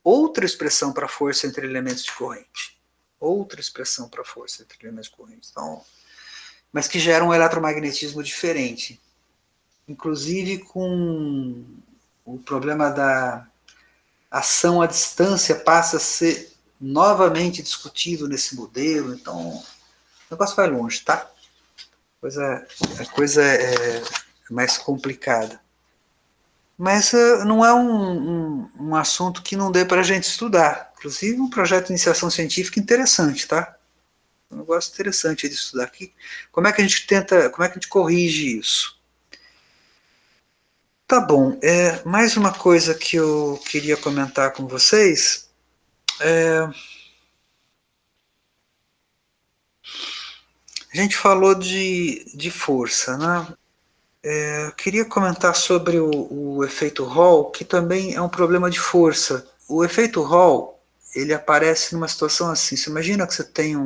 outra expressão para força entre elementos de corrente. Outra expressão para força entre elementos de corrente. Então, mas que gera um eletromagnetismo diferente. Inclusive com o problema da ação à distância passa a ser novamente discutido nesse modelo. Então, o negócio vai longe, tá? A coisa é mais complicada. Mas não é um assunto que não dê para a gente estudar. Inclusive um projeto de iniciação científica interessante, tá? Um negócio interessante de estudar aqui. Como é que a gente corrige isso? Tá bom, mais uma coisa que eu queria comentar com vocês. A gente falou de força, né? Eu queria comentar sobre o efeito Hall, que também é um problema de força. O efeito Hall, ele aparece numa situação assim. Você imagina que você tem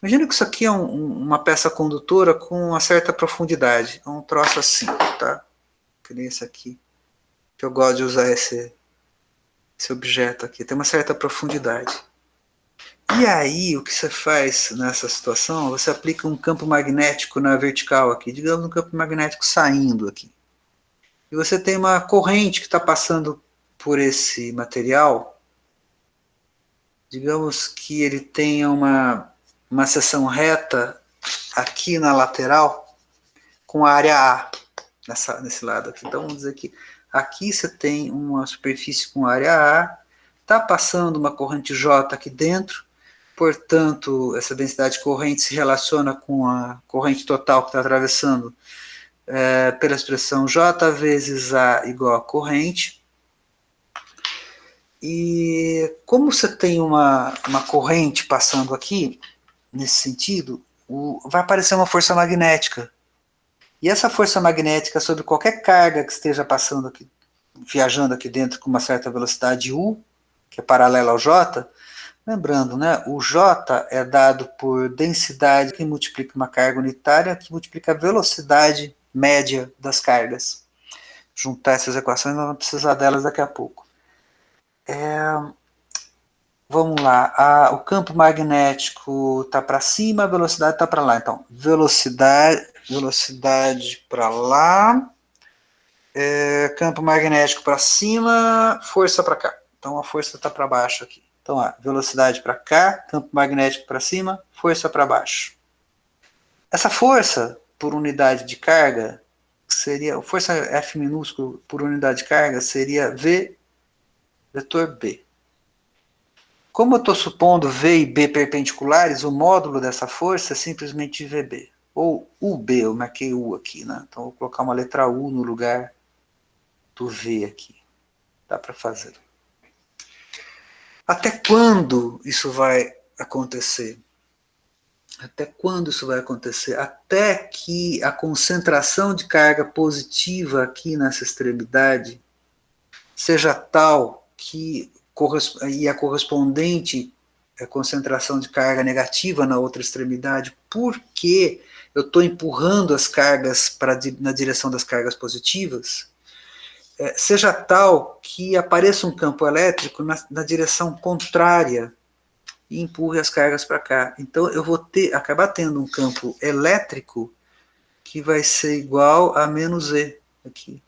Imagina que isso aqui é uma peça condutora com uma certa profundidade. É um troço assim, tá? Que nem esse aqui. Que eu gosto de usar esse objeto aqui. Tem uma certa profundidade. E aí, o que você faz nessa situação? Você aplica um campo magnético na vertical aqui, digamos um campo magnético saindo aqui. E você tem uma corrente que está passando por esse material. Digamos que ele tenha uma seção reta aqui na lateral, com a área A, nesse lado aqui. Então, vamos dizer que aqui você tem uma superfície com área A, está passando uma corrente J aqui dentro. Portanto, essa densidade de corrente se relaciona com a corrente total que está atravessando pela expressão J vezes A igual a corrente. E como você tem uma corrente passando aqui, nesse sentido, vai aparecer uma força magnética. E essa força magnética sobre qualquer carga que esteja passando aqui viajando aqui dentro com uma certa velocidade u, que é paralela ao j. Lembrando, né, o j é dado por densidade que multiplica uma carga unitária, que multiplica a velocidade média das cargas. Juntar essas equações, nós vamos precisar delas daqui a pouco. Vamos lá, o campo magnético está para cima, a velocidade está para lá. Então, velocidade para lá, campo magnético para cima, força para cá. Então, a força está para baixo aqui. Então, velocidade para cá, campo magnético para cima, força para baixo. Essa força por unidade de carga seria, força F minúsculo por unidade de carga seria V vetor B. Como eu estou supondo V e B perpendiculares, o módulo dessa força é simplesmente VB. Ou UB, eu marquei U aqui, né? Então, eu vou colocar uma letra U no lugar do V aqui. Dá para fazer. Até quando isso vai acontecer? Até quando isso vai acontecer? Até que a concentração de carga positiva aqui nessa extremidade seja tal que e a correspondente concentração de carga negativa na outra extremidade, porque eu estou empurrando as cargas na direção das cargas positivas, seja tal que apareça um campo elétrico na direção contrária e empurre as cargas para cá. Então eu vou acabar tendo um campo elétrico que vai ser igual a menos E aqui.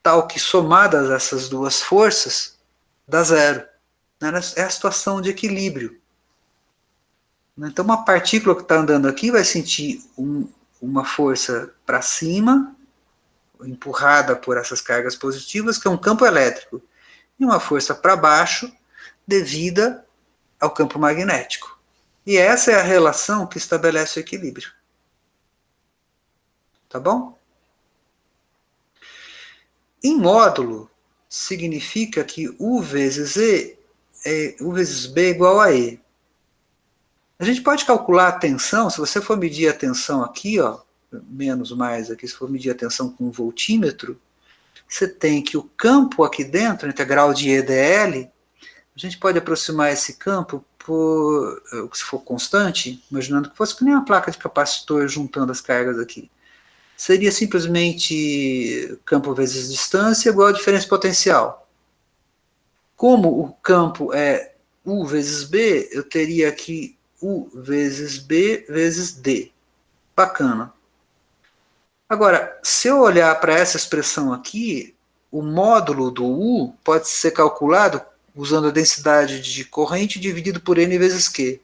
Tal que somadas essas duas forças, dá zero. É a situação de equilíbrio. Então uma partícula que está andando aqui vai sentir uma força para cima, empurrada por essas cargas positivas, que é um campo elétrico, e uma força para baixo, devida ao campo magnético. E essa é a relação que estabelece o equilíbrio. Tá bom? Em módulo, significa que U vezes B é igual a E. A gente pode calcular a tensão, se você for medir a tensão aqui, ó, menos mais aqui, se for medir a tensão com um voltímetro, você tem que o campo aqui dentro, a integral de EdL, a gente pode aproximar esse campo se for constante, imaginando que fosse que nem uma placa de capacitor juntando as cargas aqui. Seria simplesmente campo vezes distância igual a diferença potencial. Como o campo é U vezes B, eu teria aqui U vezes B vezes D. Bacana. Agora, se eu olhar para essa expressão aqui, o módulo do U pode ser calculado usando a densidade de corrente dividido por N vezes Q.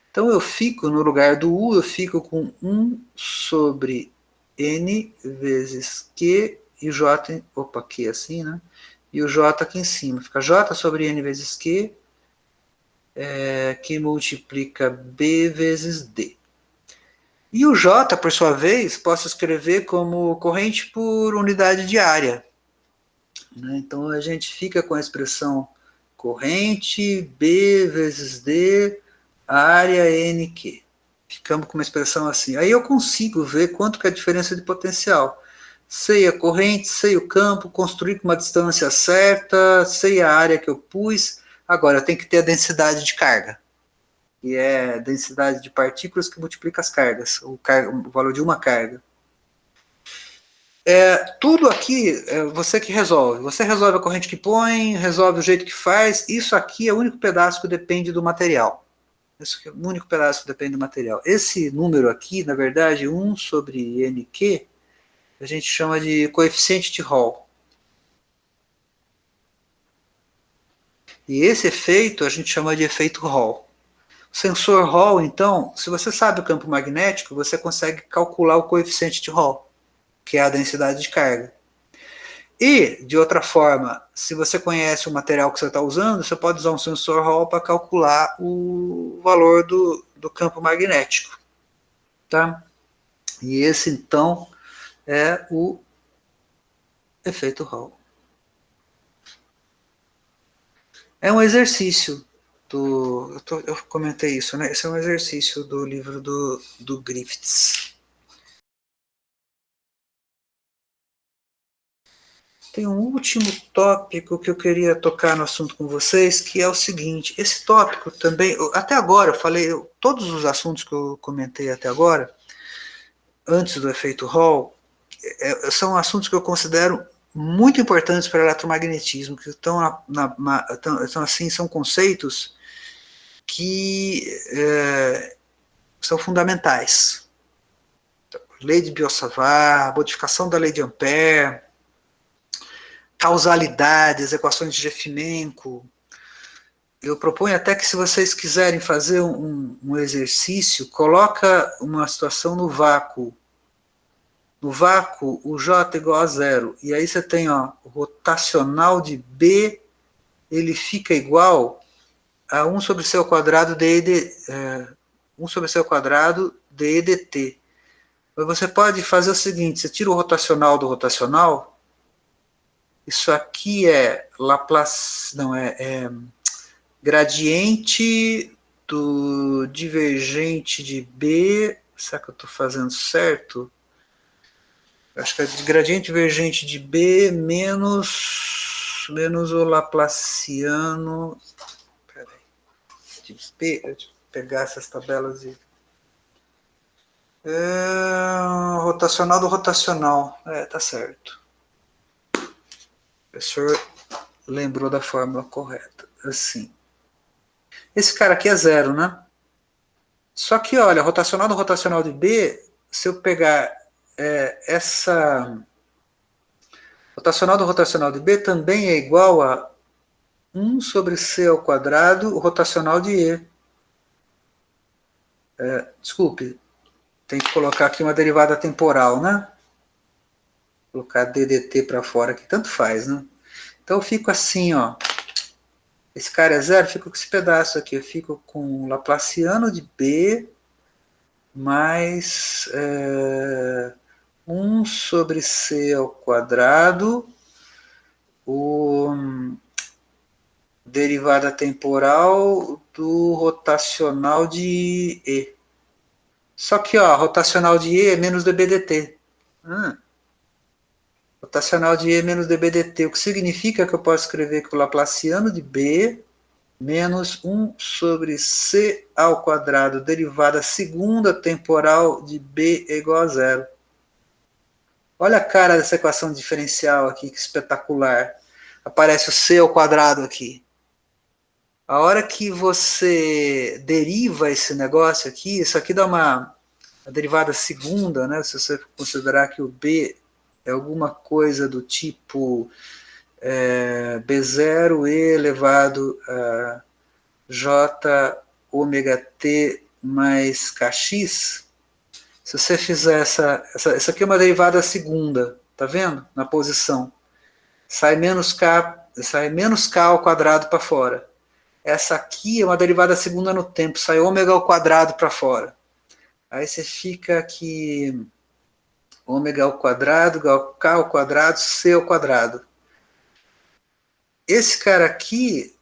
Então eu fico, no lugar do U, eu fico com 1 sobre N vezes Q e J, opa, Q assim, né? E o J aqui em cima. Fica J sobre N vezes Q, que multiplica B vezes D. E o J, por sua vez, posso escrever como corrente por unidade de área. Então a gente fica com a expressão corrente B vezes D, área NQ. Ficamos com uma expressão assim. Aí eu consigo ver quanto que é a diferença de potencial. Sei a corrente, sei o campo, construir com uma distância certa, sei a área que eu pus. Agora, eu tenho que ter a densidade de carga, que é a densidade de partículas que multiplica as cargas, o valor de uma carga. Tudo aqui é você que resolve. Você resolve a corrente que põe, resolve o jeito que faz. Isso aqui é o único pedaço que depende do material. Esse é o único pedaço que depende do material. Esse número aqui, na verdade, 1 sobre NQ, a gente chama de coeficiente de Hall. E esse efeito a gente chama de efeito Hall. O sensor Hall, então, se você sabe o campo magnético, você consegue calcular o coeficiente de Hall, que é a densidade de carga. E, de outra forma, se você conhece o material que você está usando, você pode usar um sensor Hall para calcular o valor do campo magnético. Tá? E esse, então, é o efeito Hall. É um exercício eu comentei isso, né? Esse é um exercício do livro do Griffiths. Tem um último tópico que eu queria tocar no assunto com vocês, que é o seguinte, esse tópico também, até agora eu falei, todos os assuntos que eu comentei até agora, antes do efeito Hall, são assuntos que eu considero muito importantes para o eletromagnetismo, que estão assim, são conceitos que são fundamentais. Lei de Biot-Savart, modificação da lei de Ampère, causalidade, as equações de Jeffimenko. Eu proponho até que, se vocês quiserem fazer um exercício, coloca uma situação no vácuo. No vácuo, o J igual a zero. E aí você tem, ó, o rotacional de B, ele fica igual a 1 sobre C ao quadrado de 1 sobre C ao quadrado de dt. Mas você pode fazer o seguinte, você tira o rotacional do rotacional, isso aqui é Laplace, não, é gradiente do divergente de B, será que eu estou fazendo certo? Acho que é gradiente divergente de B menos o Laplaciano. Peraí. Deixa eu pegar essas tabelas e. Rotacional do rotacional. Tá certo. O professor lembrou da fórmula correta. Assim. Esse cara aqui é zero, né? Só que, olha, rotacional do rotacional de B, se eu pegar essa rotacional do rotacional de B também é igual a 1 sobre C ao quadrado, o rotacional de E. Desculpe, tem que colocar aqui uma derivada temporal, né? Vou colocar ddt para fora, que tanto faz, né? Então eu fico assim, ó. Esse cara é zero, fico com esse pedaço aqui. Eu fico com o Laplaciano de B mais 1 sobre C ao quadrado, o derivada temporal do rotacional de E. Só que, ó, rotacional de E é menos dBdt. Rotacional de E é menos dBdt, o que significa que eu posso escrever que o Laplaciano de B menos 1 sobre C ao quadrado, derivada segunda temporal de B é igual a zero. Olha a cara dessa equação diferencial aqui, que espetacular. Aparece o C ao quadrado aqui. A hora que você deriva esse negócio aqui, isso aqui dá uma derivada segunda, né? Se você considerar que o B é alguma coisa do tipo B0 E elevado a J ômega T mais KX, se você fizer essa aqui é uma derivada segunda, tá vendo? Na posição. Sai menos K ao quadrado para fora. Essa aqui é uma derivada segunda no tempo, sai ômega ao quadrado para fora. Aí você fica aqui ômega ao quadrado, K ao quadrado, C ao quadrado. Esse cara aqui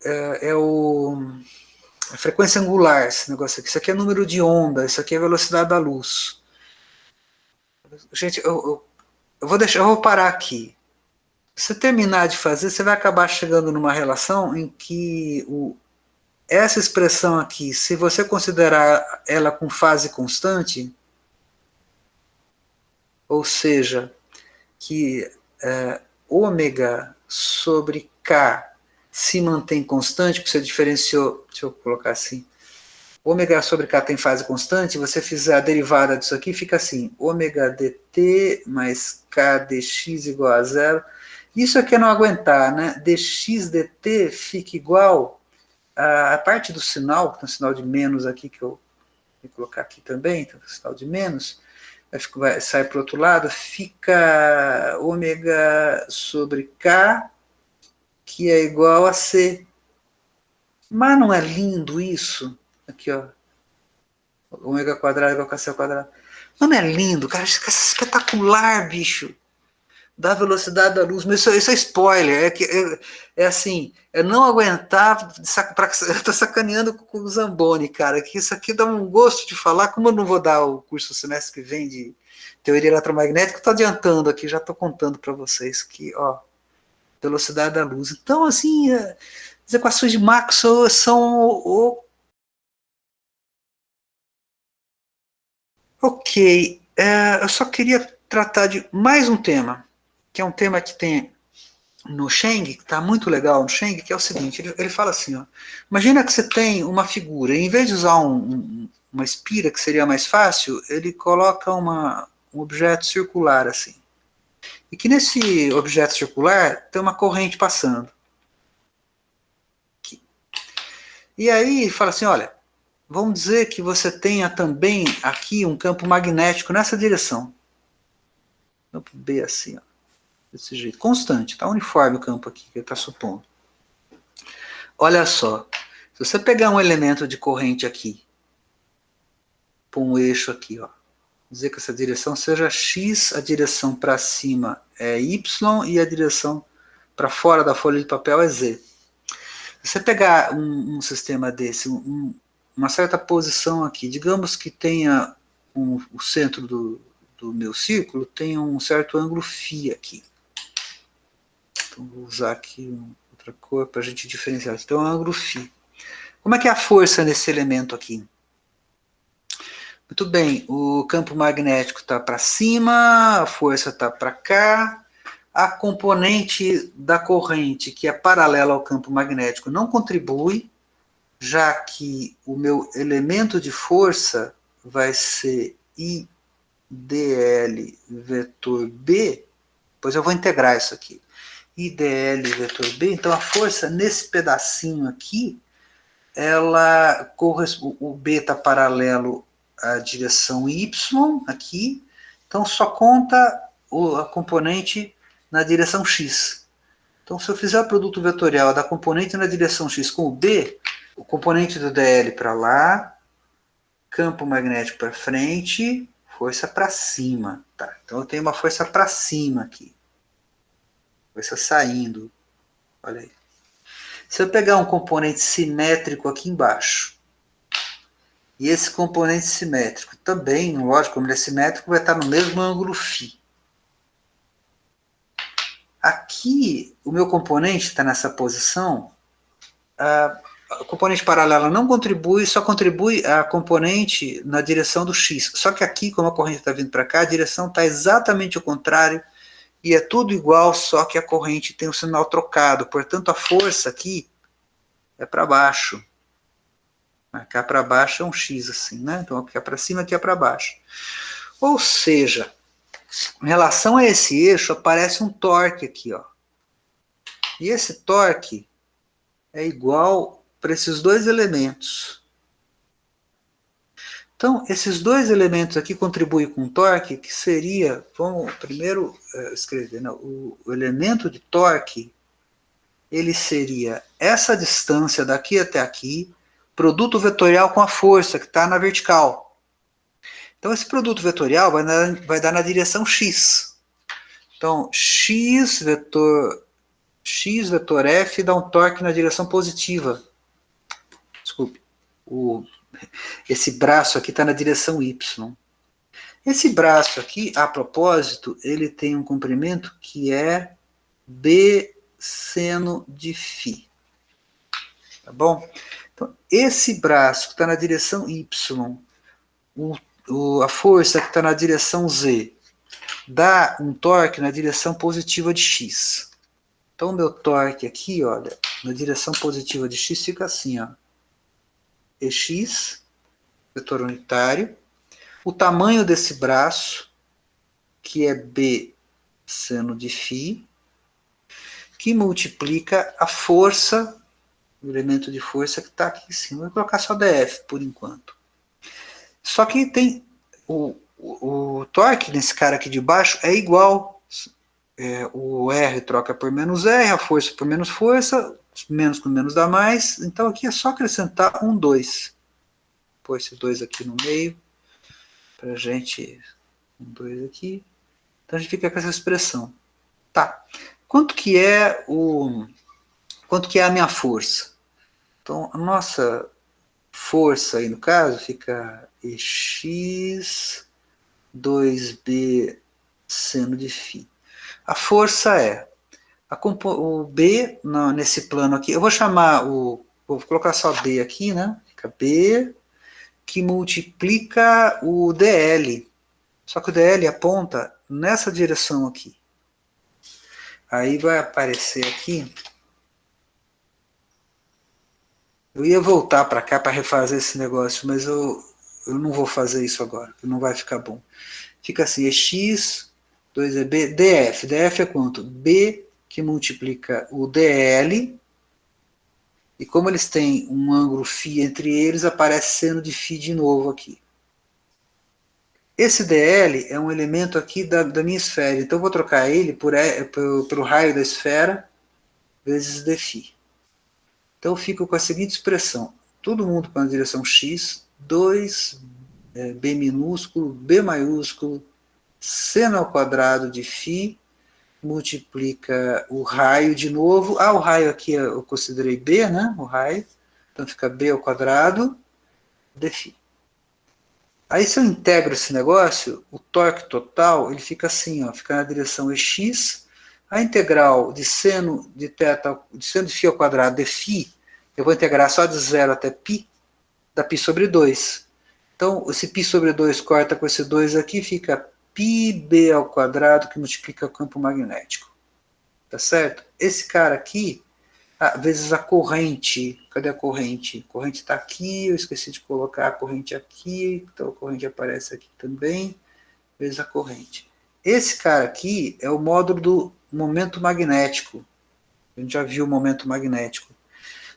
é a frequência angular, esse negócio aqui. Isso aqui é número de onda, isso aqui é a velocidade da luz. Gente, eu vou parar aqui. Se você terminar de fazer, você vai acabar chegando numa relação em que essa expressão aqui, se você considerar ela com fase constante, ou seja, que ômega sobre K se mantém constante, porque você diferenciou, deixa eu colocar assim, ômega sobre K tem fase constante, você fizer a derivada disso aqui, fica assim, ômega dt mais K dx igual a zero. Isso aqui é não aguentar, né? dx dt fica igual a parte do sinal, que tem um sinal de menos aqui, que eu vou colocar aqui também, tem um sinal de menos, sai para o outro lado, fica ômega sobre K, que é igual a C. Mas não é lindo isso? Aqui, ó. Ômega quadrado igual a C ao quadrado. Não é lindo, cara? Isso é espetacular, bicho. da velocidade da luz. Mas isso é spoiler. É assim, é não aguentar. Eu tô sacaneando com o Zamboni, cara. Que isso aqui dá um gosto de falar. Como eu não vou dar o curso semestre que vem de teoria eletromagnética, eu tô adiantando aqui, já tô contando para vocês que, ó, velocidade da luz. Então, assim, as equações de Maxwell são ok. Eu só queria tratar de mais um tema, que é um tema que tem no Cheng, que está muito legal no Cheng, que é o seguinte, ele fala assim, ó, imagina que você tem uma figura, e em vez de usar uma espira, que seria mais fácil, ele coloca um objeto circular assim. E que nesse objeto circular tem uma corrente passando. Aqui. E aí fala assim, olha, vamos dizer que você tenha também aqui um campo magnético nessa direção. Campo B assim, ó, desse jeito, constante, tá uniforme o campo aqui que ele está supondo. Olha só, se você pegar um elemento de corrente aqui, pôr um eixo aqui, ó, dizer que essa direção seja x, a direção para cima é y e a direção para fora da folha de papel é z. Se você pegar um sistema desse, uma certa posição aqui, digamos que tenha o centro do meu círculo, tem um certo ângulo φ aqui. Então vou usar aqui outra cor para a gente diferenciar. Então é um ângulo φ. Como é que é a força nesse elemento aqui? Muito bem, o campo magnético está para cima, a força está para cá, a componente da corrente, que é paralela ao campo magnético, não contribui, já que o meu elemento de força vai ser IDL vetor B, pois eu vou integrar isso aqui. IDL vetor B, então a força nesse pedacinho aqui, ela corresponde, o B está paralelo à direção Y aqui, então só conta a componente na direção X. Então se eu fizer o produto vetorial da componente na direção X com o B, o componente do DL para lá, campo magnético para frente, força para cima. Tá? Então eu tenho uma força para cima aqui. Força saindo. Olha aí. Se eu pegar um componente simétrico aqui embaixo, e esse componente simétrico também, lógico, como ele é simétrico, vai estar no mesmo ângulo φ. Aqui, o meu componente está nessa posição, a componente paralela não contribui, só contribui a componente na direção do x. Só que aqui, como a corrente está vindo para cá, a direção está exatamente o contrário, e é tudo igual, só que a corrente tem o sinal trocado. Portanto, a força aqui é para baixo. Cá para baixo é um x assim, né? Então aqui é para cima, aqui é para baixo. Ou seja, em relação a esse eixo, aparece um torque aqui, ó. E esse torque é igual para esses dois elementos. Então, esses dois elementos aqui contribuem com torque, que seria, vamos primeiro escrever, né? O elemento de torque, ele seria essa distância daqui até aqui, produto vetorial com a força que está na vertical. Então, esse produto vetorial vai dar na direção x. Então, x vetor f dá um torque na direção positiva. Desculpe. Esse braço aqui está na direção y. Esse braço aqui, a propósito, ele tem um comprimento que é b seno de φ. Tá bom? Então, esse braço que está na direção y, a força que está na direção z, dá um torque na direção positiva de x. Então, o meu torque aqui, olha, na direção positiva de x fica assim, ó. Ex, vetor unitário. O tamanho desse braço, que é b seno de φ, que multiplica a força, o elemento de força que está aqui em cima. Vou colocar só dF por enquanto. Só que tem o torque nesse cara aqui de baixo é igual. O R troca por menos R, a força por menos força, menos com menos dá mais. Então aqui é só acrescentar um 2. Pôr esse 2 aqui no meio, para a gente. Um 2 aqui. Então a gente fica com essa expressão. Tá. Quanto que é a minha força? Então, a nossa força aí, no caso, fica EX 2B seno de φ. A força é o B nesse plano aqui. Eu vou chamar vou colocar só B aqui, né? Fica B que multiplica o DL. Só que o DL aponta nessa direção aqui. Aí vai aparecer aqui. Eu ia voltar para cá para refazer esse negócio, mas eu não vou fazer isso agora, não vai ficar bom. Fica assim, EX, 2EB, DF. DF é quanto? B que multiplica o DL, e como eles têm um ângulo φ entre eles, aparece seno de φ de novo aqui. Esse DL é um elemento aqui da minha esfera, então eu vou trocar ele pelo raio da esfera vezes dφ. Então eu fico com a seguinte expressão, todo mundo para a direção x, 2b minúsculo, b maiúsculo, seno ao quadrado de φ, multiplica o raio de novo, o raio aqui eu considerei b, né, o raio, então fica b ao quadrado dφ. Aí se eu integro esse negócio, o torque total, ele fica assim, ó, fica na direção EX, a integral de seno de φ ao quadrado de φ, eu vou integrar só de 0 até π, dá π sobre 2. Então, esse π sobre 2 corta com esse 2 aqui, fica πb ao quadrado, que multiplica o campo magnético. Tá certo? Esse cara aqui, vezes a corrente. Cadê a corrente? A corrente está aqui, eu esqueci de colocar a corrente aqui, então a corrente aparece aqui também, vezes a corrente. Esse cara aqui é o módulo do momento magnético. A gente já viu o momento magnético.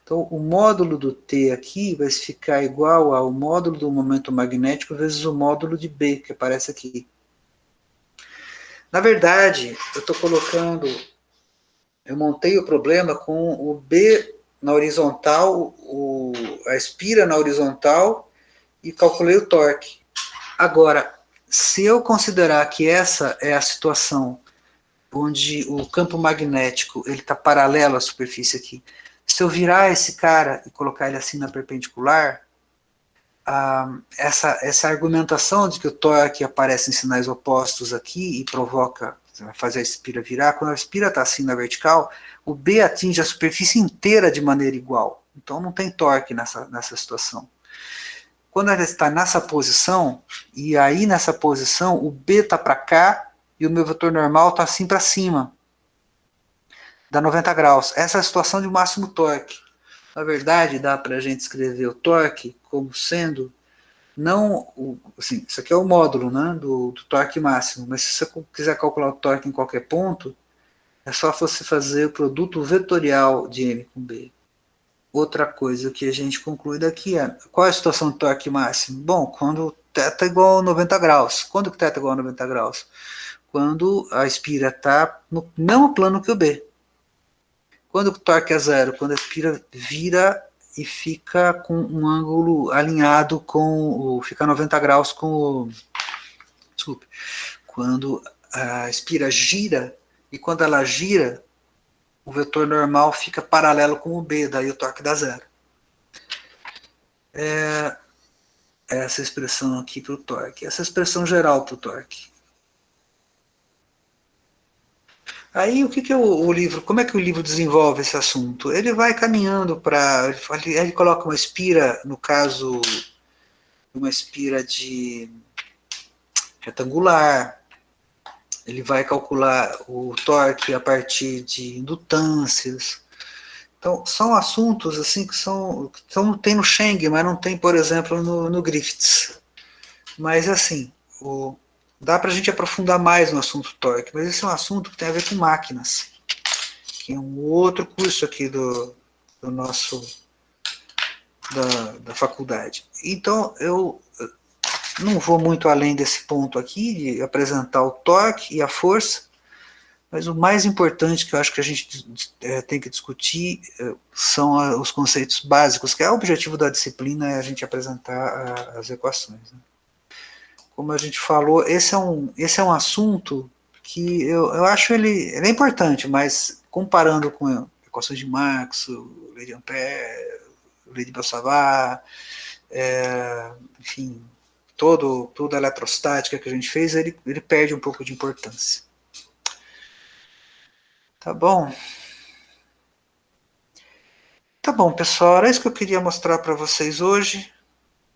Então, o módulo do T aqui vai ficar igual ao módulo do momento magnético vezes o módulo de B, que aparece aqui. Na verdade, eu montei o problema com o B na horizontal, a espira na horizontal e calculei o torque. Agora, se eu considerar que essa é a situação onde o campo magnético está paralelo à superfície aqui, se eu virar esse cara e colocar ele assim na perpendicular, essa argumentação de que o torque aparece em sinais opostos aqui e provoca, vai fazer a espira virar, quando a espira está assim na vertical, o B atinge a superfície inteira de maneira igual. Então não tem torque nessa situação. Quando ela está nessa posição, e aí nessa posição o B está para cá e o meu vetor normal está assim para cima. Dá 90 graus. Essa é a situação de máximo torque. Na verdade, dá para a gente escrever o torque como sendo, não, assim, isso aqui é o módulo, né, do torque máximo, mas se você quiser calcular o torque em qualquer ponto, é só você fazer o produto vetorial de M com B. Outra coisa que a gente conclui daqui é, qual é a situação de torque máximo? Bom, quando θ é igual a 90 graus. Quando que θ é igual a 90 graus? Quando a espira está no mesmo plano que o B. Quando o torque é zero? Quando a espira vira e fica com um ângulo alinhado com fica 90 graus com o... Desculpe. Quando a espira gira, e quando ela gira, o vetor normal fica paralelo com o B, daí o torque dá zero. Essa expressão aqui para o torque. Essa expressão geral para o torque. Aí o que é o livro? Como é que o livro desenvolve esse assunto? Ele vai caminhando para... Ele coloca uma espira, no caso, uma espira de retangular. Ele vai calcular o torque a partir de indutâncias. Então, são assuntos assim que tem no Cheng, mas não tem, por exemplo, no Griffiths. Mas assim, dá para a gente aprofundar mais no assunto torque, mas esse é um assunto que tem a ver com máquinas, que é um outro curso aqui do nosso da faculdade. Então eu não vou muito além desse ponto aqui de apresentar o torque e a força, mas o mais importante que eu acho que a gente tem que discutir são os conceitos básicos, que é o objetivo da disciplina, é a gente apresentar as equações, né? Como a gente falou, esse é um assunto que eu acho ele é importante, mas comparando com equações de Maxwell, lei de Ampère, lei de Bell-Savart, enfim, toda a eletrostática que a gente fez, ele perde um pouco de importância. Tá bom? Tá bom, pessoal, era isso que eu queria mostrar para vocês hoje.